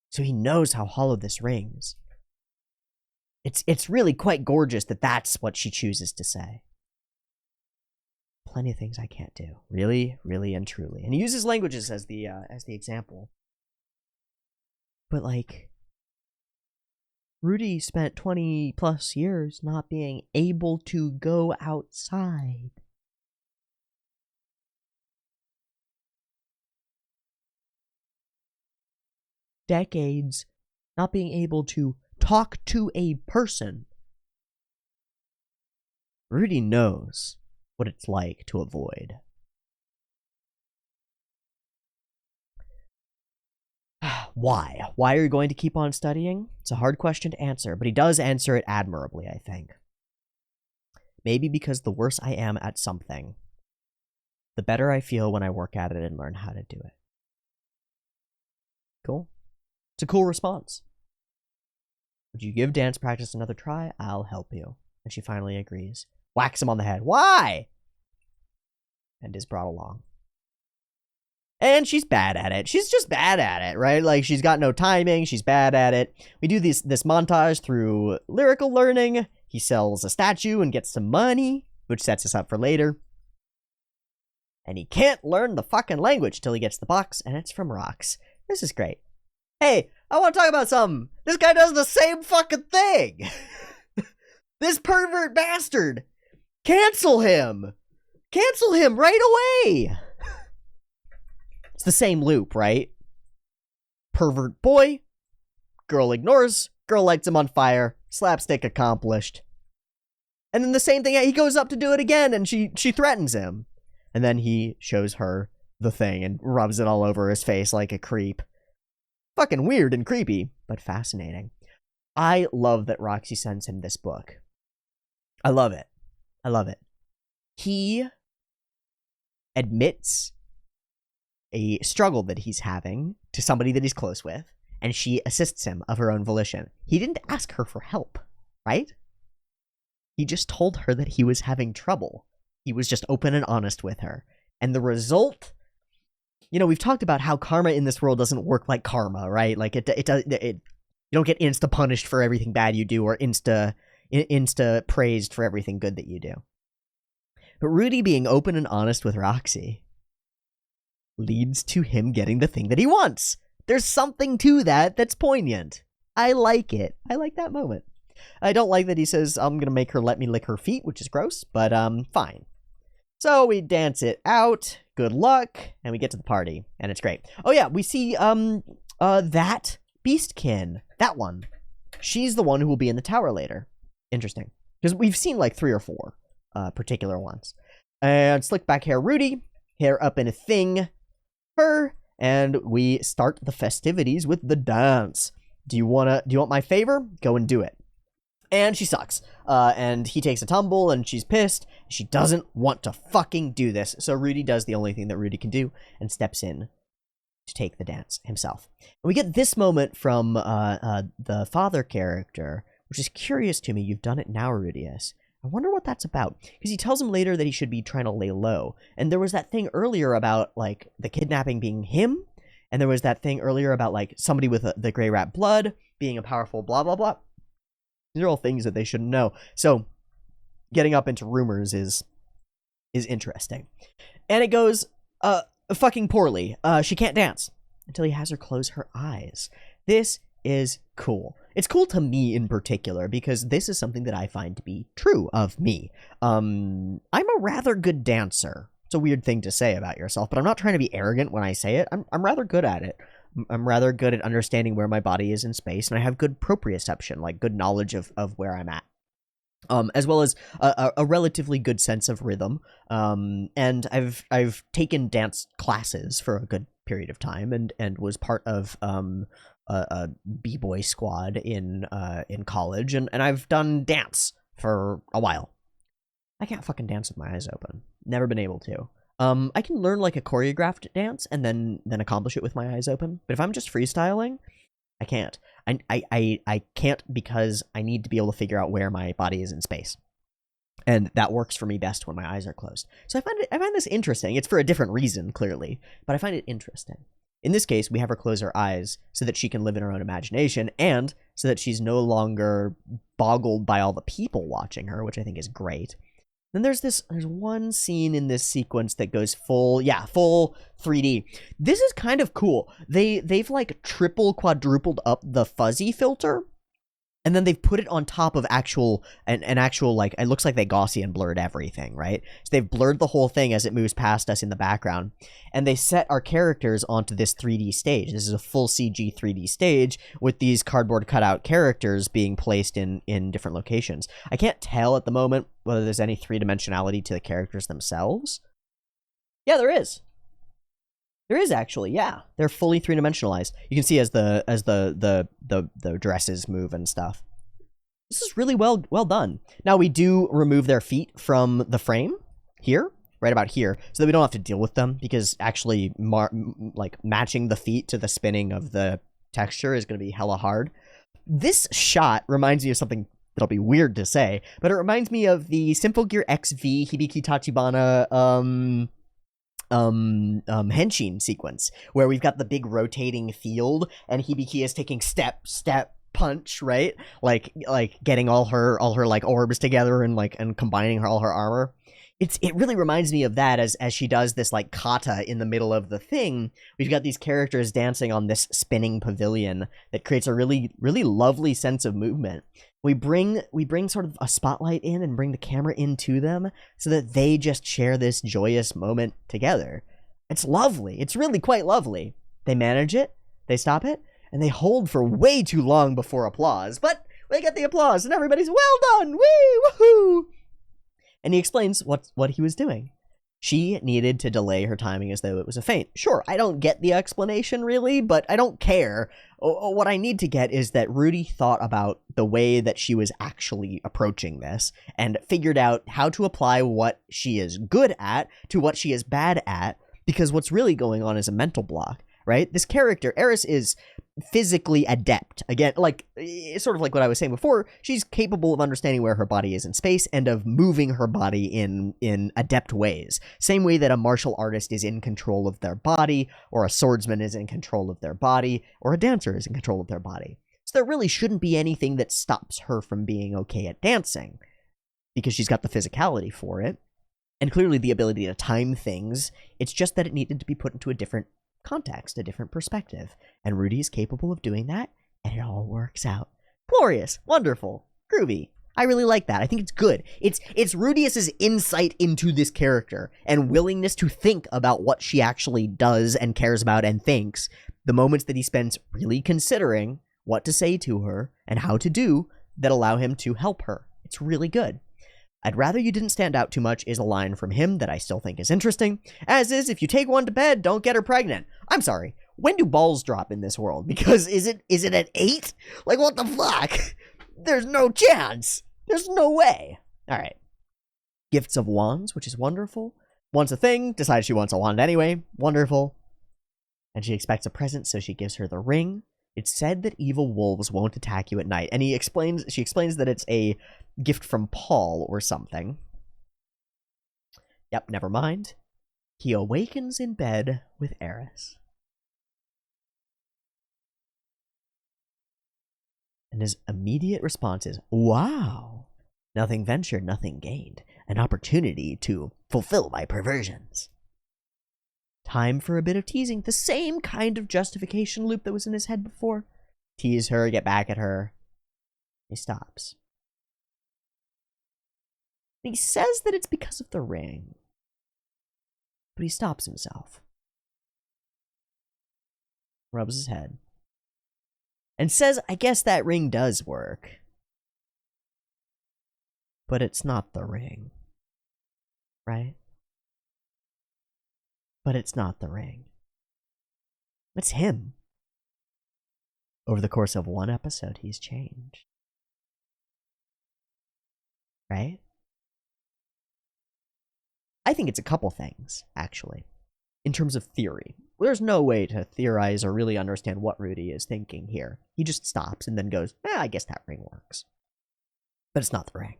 So he knows how hollow this rings. It's really quite gorgeous that that's what she chooses to say. Plenty of things I can't do. Really, really, and truly. And he uses languages as the example. But like, Rudy spent 20 plus years not being able to go outside. Decades not being able to talk to a person. Rudy knows what it's like to avoid. Why? Why are you going to keep on studying? It's a hard question to answer, but he does answer it admirably, I think. Maybe because the worse I am at something, the better I feel when I work at it and learn how to do it. Cool. It's a cool response. Would you give dance practice another try? I'll help you. And she finally agrees. Whacks him on the head. Why? And is brought along. And she's bad at it. She's just bad at it, right? Like, she's got no timing. She's bad at it. We do this montage through lyrical learning. He sells a statue and gets some money, which sets us up for later. And he can't learn the fucking language till he gets the box, and it's from Rocks. This is great. Hey, I want to talk about something. This guy does the same fucking thing. This pervert bastard. Cancel him. Cancel him right away. It's the same loop, right? Pervert boy. Girl ignores. Girl lights him on fire. Slapstick accomplished. And then the same thing, he goes up to do it again, and she threatens him. And then he shows her the thing and rubs it all over his face like a creep. Fucking weird and creepy, but fascinating. I love that Roxy sends him this book. I love it. I love it. He admits a struggle that he's having to somebody that he's close with, and she assists him of her own volition. He didn't ask her for help, right? He just told her that he was having trouble. He was just open and honest with her. And the result, you know, we've talked about how karma in this world doesn't work like karma, right? Like it you don't get insta punished for everything bad you do, or insta praised for everything good that you do. But Rudy being open and honest with Roxy leads to him getting the thing that he wants. There's something to that that's poignant. I like it. I like that moment. I don't like that he says, I'm going to make her let me lick her feet, which is gross, but fine. So we dance it out. Good luck. And we get to the party, and it's great. Oh yeah, we see that Beastkin. That one. She's the one who will be in the tower later. Interesting. Because we've seen like 3 or 4 particular ones. And slick back hair Rudy. Hair up in a thing. Her. And we start the festivities with the dance. Do you want my favor? Go and do it. And she sucks. And he takes a tumble, and she's pissed. She doesn't want to fucking do this. So Rudy does the only thing that Rudy can do and steps in to take the dance himself. And we get this moment from the father character, which is curious to me. You've done it now, Rudius. I wonder what that's about. Because he tells him later that he should be trying to lay low. And there was that thing earlier about, like, the kidnapping being him. And there was that thing earlier about, like, somebody with the gray rat blood being a powerful blah, blah, blah. These are all things that they shouldn't know. So, getting up into rumors is interesting. And it goes fucking poorly. She can't dance until he has her close her eyes. This is cool. It's cool to me in particular because this is something that I find to be true of me. I'm a rather good dancer. It's a weird thing to say about yourself, but I'm not trying to be arrogant when I say it. I'm rather good at it. I'm rather good at understanding where my body is in space, and I have good proprioception, like good knowledge of where I'm at. As well as a relatively good sense of rhythm. And I've taken dance classes for a good period of time, and was part of a b-boy squad in college, and I've done dance for a while. I can't fucking dance with my eyes open. Never been able to. I can learn like a choreographed dance and then accomplish it with my eyes open. But if I'm just freestyling, I can't. I can't because I need to be able to figure out where my body is in space. And that works for me best when my eyes are closed. So I find this interesting. It's for a different reason, clearly, but I find it interesting. In this case, we have her close her eyes so that she can live in her own imagination, and so that she's no longer boggled by all the people watching her, which I think is great. Then there's one scene in this sequence that goes full 3D. This is kind of cool. They've like triple, quadrupled up the fuzzy filter, and then they've put it on top of an actual, like, it looks like they Gaussian blurred everything, right? So they've blurred the whole thing as it moves past us in the background, and they set our characters onto this 3D stage. This is a full CG 3D stage with these cardboard cutout characters being placed in different locations. I can't tell at the moment whether there's any three-dimensionality to the characters themselves. Yeah, there is. There is actually, yeah. They're fully three-dimensionalized. You can see as the dresses move and stuff. This is really well done. Now we do remove their feet from the frame here, right about here, so that we don't have to deal with them, because actually matching the feet to the spinning of the texture is going to be hella hard. This shot reminds me of something that'll be weird to say, but it reminds me of the Symphogear XV Hibiki Tachibana henshin sequence, where we've got the big rotating field and Hibiki is taking step punch, right? Like getting all her like orbs together and combining all her armor. It really reminds me of that as she does this like kata in the middle of the thing. We've got these characters dancing on this spinning pavilion that creates a really lovely sense of movement. We bring sort of a spotlight in and bring the camera into them so that they just share this joyous moment together. It's lovely. It's really quite lovely. They manage it, they stop it, and they hold for way too long before applause. But they get the applause and everybody's well done! Wee! Woohoo! And he explains what he was doing. She needed to delay her timing as though it was a feint. Sure, I don't get the explanation really, but I don't care. What I need to get is that Rudy thought about the way that she was actually approaching this and figured out how to apply what she is good at to what she is bad at, because what's really going on is a mental block, right? This character, Eris, is physically adept. Again, like, it's sort of like what I was saying before, she's capable of understanding where her body is in space and of moving her body in adept ways. Same way that a martial artist is in control of their body, or a swordsman is in control of their body, or a dancer is in control of their body. So there really shouldn't be anything that stops her from being okay at dancing, because she's got the physicality for it, and clearly the ability to time things. It's just that it needed to be put into a different context, a different perspective, and Rudy is capable of doing that, and it all works out. Glorious, wonderful, groovy. I really like that. I think it's good. It's Rudius's insight into this character and willingness to think about what she actually does and cares about and thinks. The moments that he spends really considering what to say to her and how to do that allow him to help her. It's really good. "I'd rather you didn't stand out too much" is a line from him that I still think is interesting, as is "if you take one to bed, don't get her pregnant." I'm sorry, when do balls drop in this world? Because is it at 8? Like, what the fuck? There's no chance. There's no way. Alright. Gifts of wands, which is wonderful. Wants a thing, decides she wants a wand anyway. Wonderful. And she expects a present, so she gives her the ring. It's said that evil wolves won't attack you at night. And she explains that it's a gift from Paul or something. Yep, never mind. He awakens in bed with Eris. And his immediate response is, "Wow! Nothing ventured, nothing gained. An opportunity to fulfill my perversions." Time for a bit of teasing. The same kind of justification loop that was in his head before. Tease her, get back at her. He stops. He says that it's because of the ring. But he stops himself. rubs his head, and says, I guess that ring does work. But it's not the ring. Right? But it's not the ring. It's him. Over the course of one episode, he's changed. Right? I think it's a couple things, actually. In terms of theory. There's no way to theorize or really understand what Rudy is thinking here. He just stops and then goes, I guess that ring works. But it's not the ring.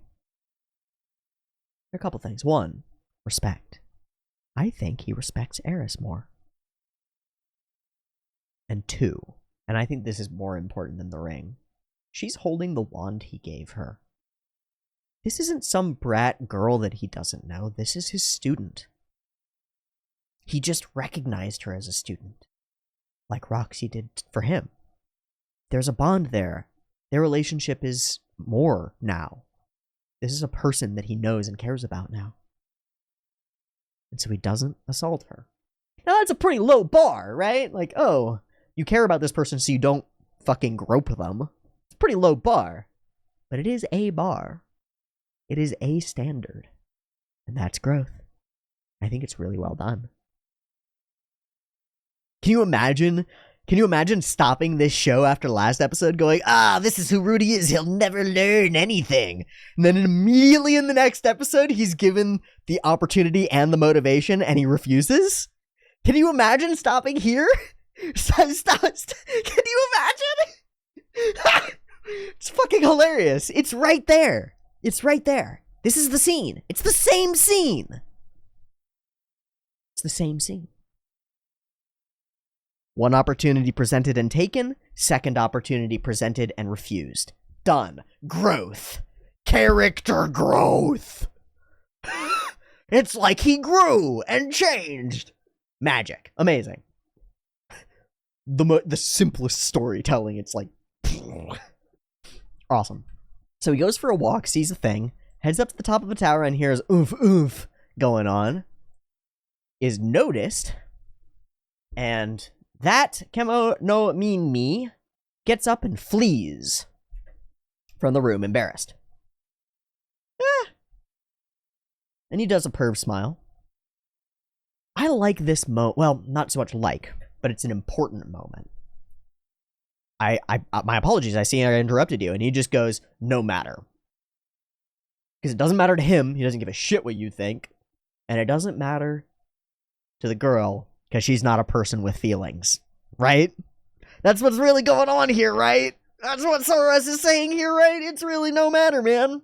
There are a couple things. One, respect. I think he respects Eris more. And two, and I think this is more important than the ring, she's holding the wand he gave her. This isn't some brat girl that he doesn't know. This is his student. He just recognized her as a student, like Roxy did for him. There's a bond there. Their relationship is more now. This is a person that he knows and cares about now. And so he doesn't assault her. Now that's a pretty low bar, right? Like, oh, you care about this person so you don't fucking grope them. It's a pretty low bar. But it is a bar. It is a standard. And that's growth. I think it's really well done. Can you imagine stopping this show after last episode going, this is who Rudy is, he'll never learn anything. And then immediately in the next episode, he's given the opportunity and the motivation, and he refuses? Can you imagine stopping here? Can you imagine? It's fucking hilarious. It's right there. It's right there. This is the scene. It's the same scene. It's the same scene. One opportunity presented and taken. Second opportunity presented and refused. Done. Growth. Character growth. It's like he grew and changed. Magic. Amazing. The simplest storytelling. It's like... awesome. So he goes for a walk, sees a thing, heads up to the top of a tower and hears oomph, oomph going on. Is noticed. And... that Kemo no Min Mi gets up and flees from the room, embarrassed. And he does a perv smile. I like this well, not so much like, but it's an important moment. My apologies, I see I interrupted you, and he just goes, no matter. Because it doesn't matter to him, he doesn't give a shit what you think, and it doesn't matter to the girl, because she's not a person with feelings, right? That's what's really going on here, right? That's what Soros is saying here, right? It's really no matter, man.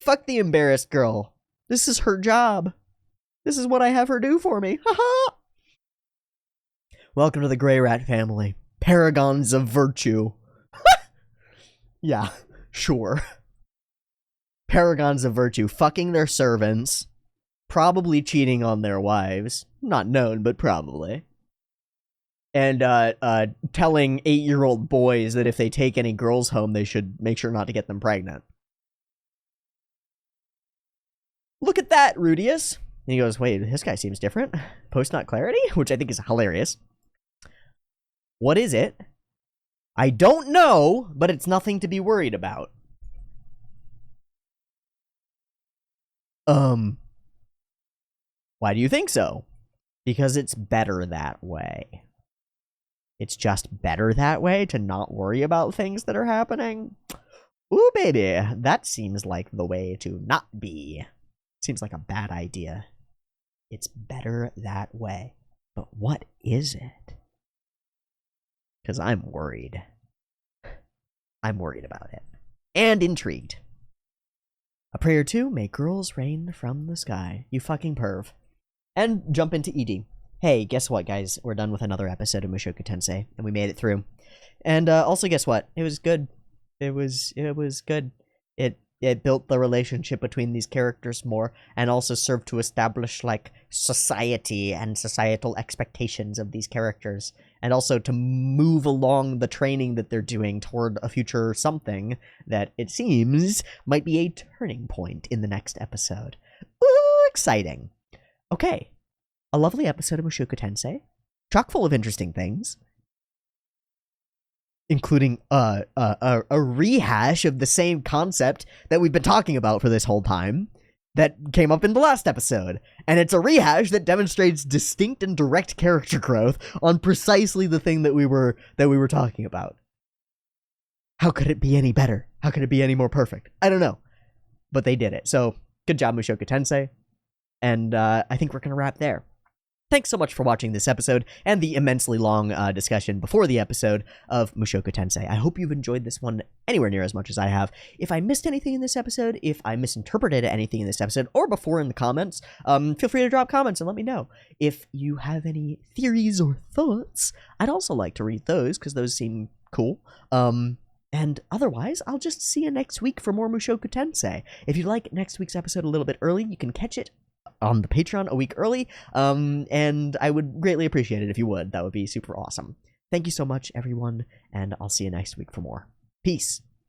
Fuck the embarrassed girl. This is her job. This is what I have her do for me. Haha. Welcome to the Grey Rat family. Paragons of virtue. Yeah, sure. Paragons of virtue. Fucking their servants. Probably cheating on their wives. Not known, but probably. And telling 8-year-old boys that if they take any girls home, they should make sure not to get them pregnant. Look at that, Rudius. And he goes, wait, this guy seems different. Post not clarity? Which I think is hilarious. What is it? I don't know, but it's nothing to be worried about. Why do you think so? Because it's better that way. It's just better that way to not worry about things that are happening. Ooh, baby, that seems like the way to not be. Seems like a bad idea. It's better that way. But what is it? Because I'm worried. I'm worried about it. And intrigued. A prayer to may girls rain from the sky. You fucking perv. And jump into ED. Hey, guess what, guys? We're done with another episode of Mushoku Tensei, and we made it through. And also, guess what? It was good. It was good. It built the relationship between these characters more, and also served to establish, like, society and societal expectations of these characters, and also to move along the training that they're doing toward a future something that, it seems, might be a turning point in the next episode. Ooh, exciting. Okay. A lovely episode of Mushoku Tensei. Chock full of interesting things. including a rehash of the same concept that we've been talking about for this whole time that came up in the last episode. And it's a rehash that demonstrates distinct and direct character growth on precisely the thing that we were talking about. How could it be any better? How could it be any more perfect? I don't know. But they did it. So, good job, Mushoku Tensei. And I think we're going to wrap there. Thanks so much for watching this episode and the immensely long discussion before the episode of Mushoku Tensei. I hope you've enjoyed this one anywhere near as much as I have. If I missed anything in this episode, if I misinterpreted anything in this episode, or before in the comments, feel free to drop comments and let me know. If you have any theories or thoughts, I'd also like to read those, because those seem cool. And otherwise, I'll just see you next week for more Mushoku Tensei. If you like next week's episode a little bit early, you can catch it on the Patreon a week early, and I would greatly appreciate it if you would. That would be super awesome. Thank you so much, everyone, and I'll see you next week for more. Peace.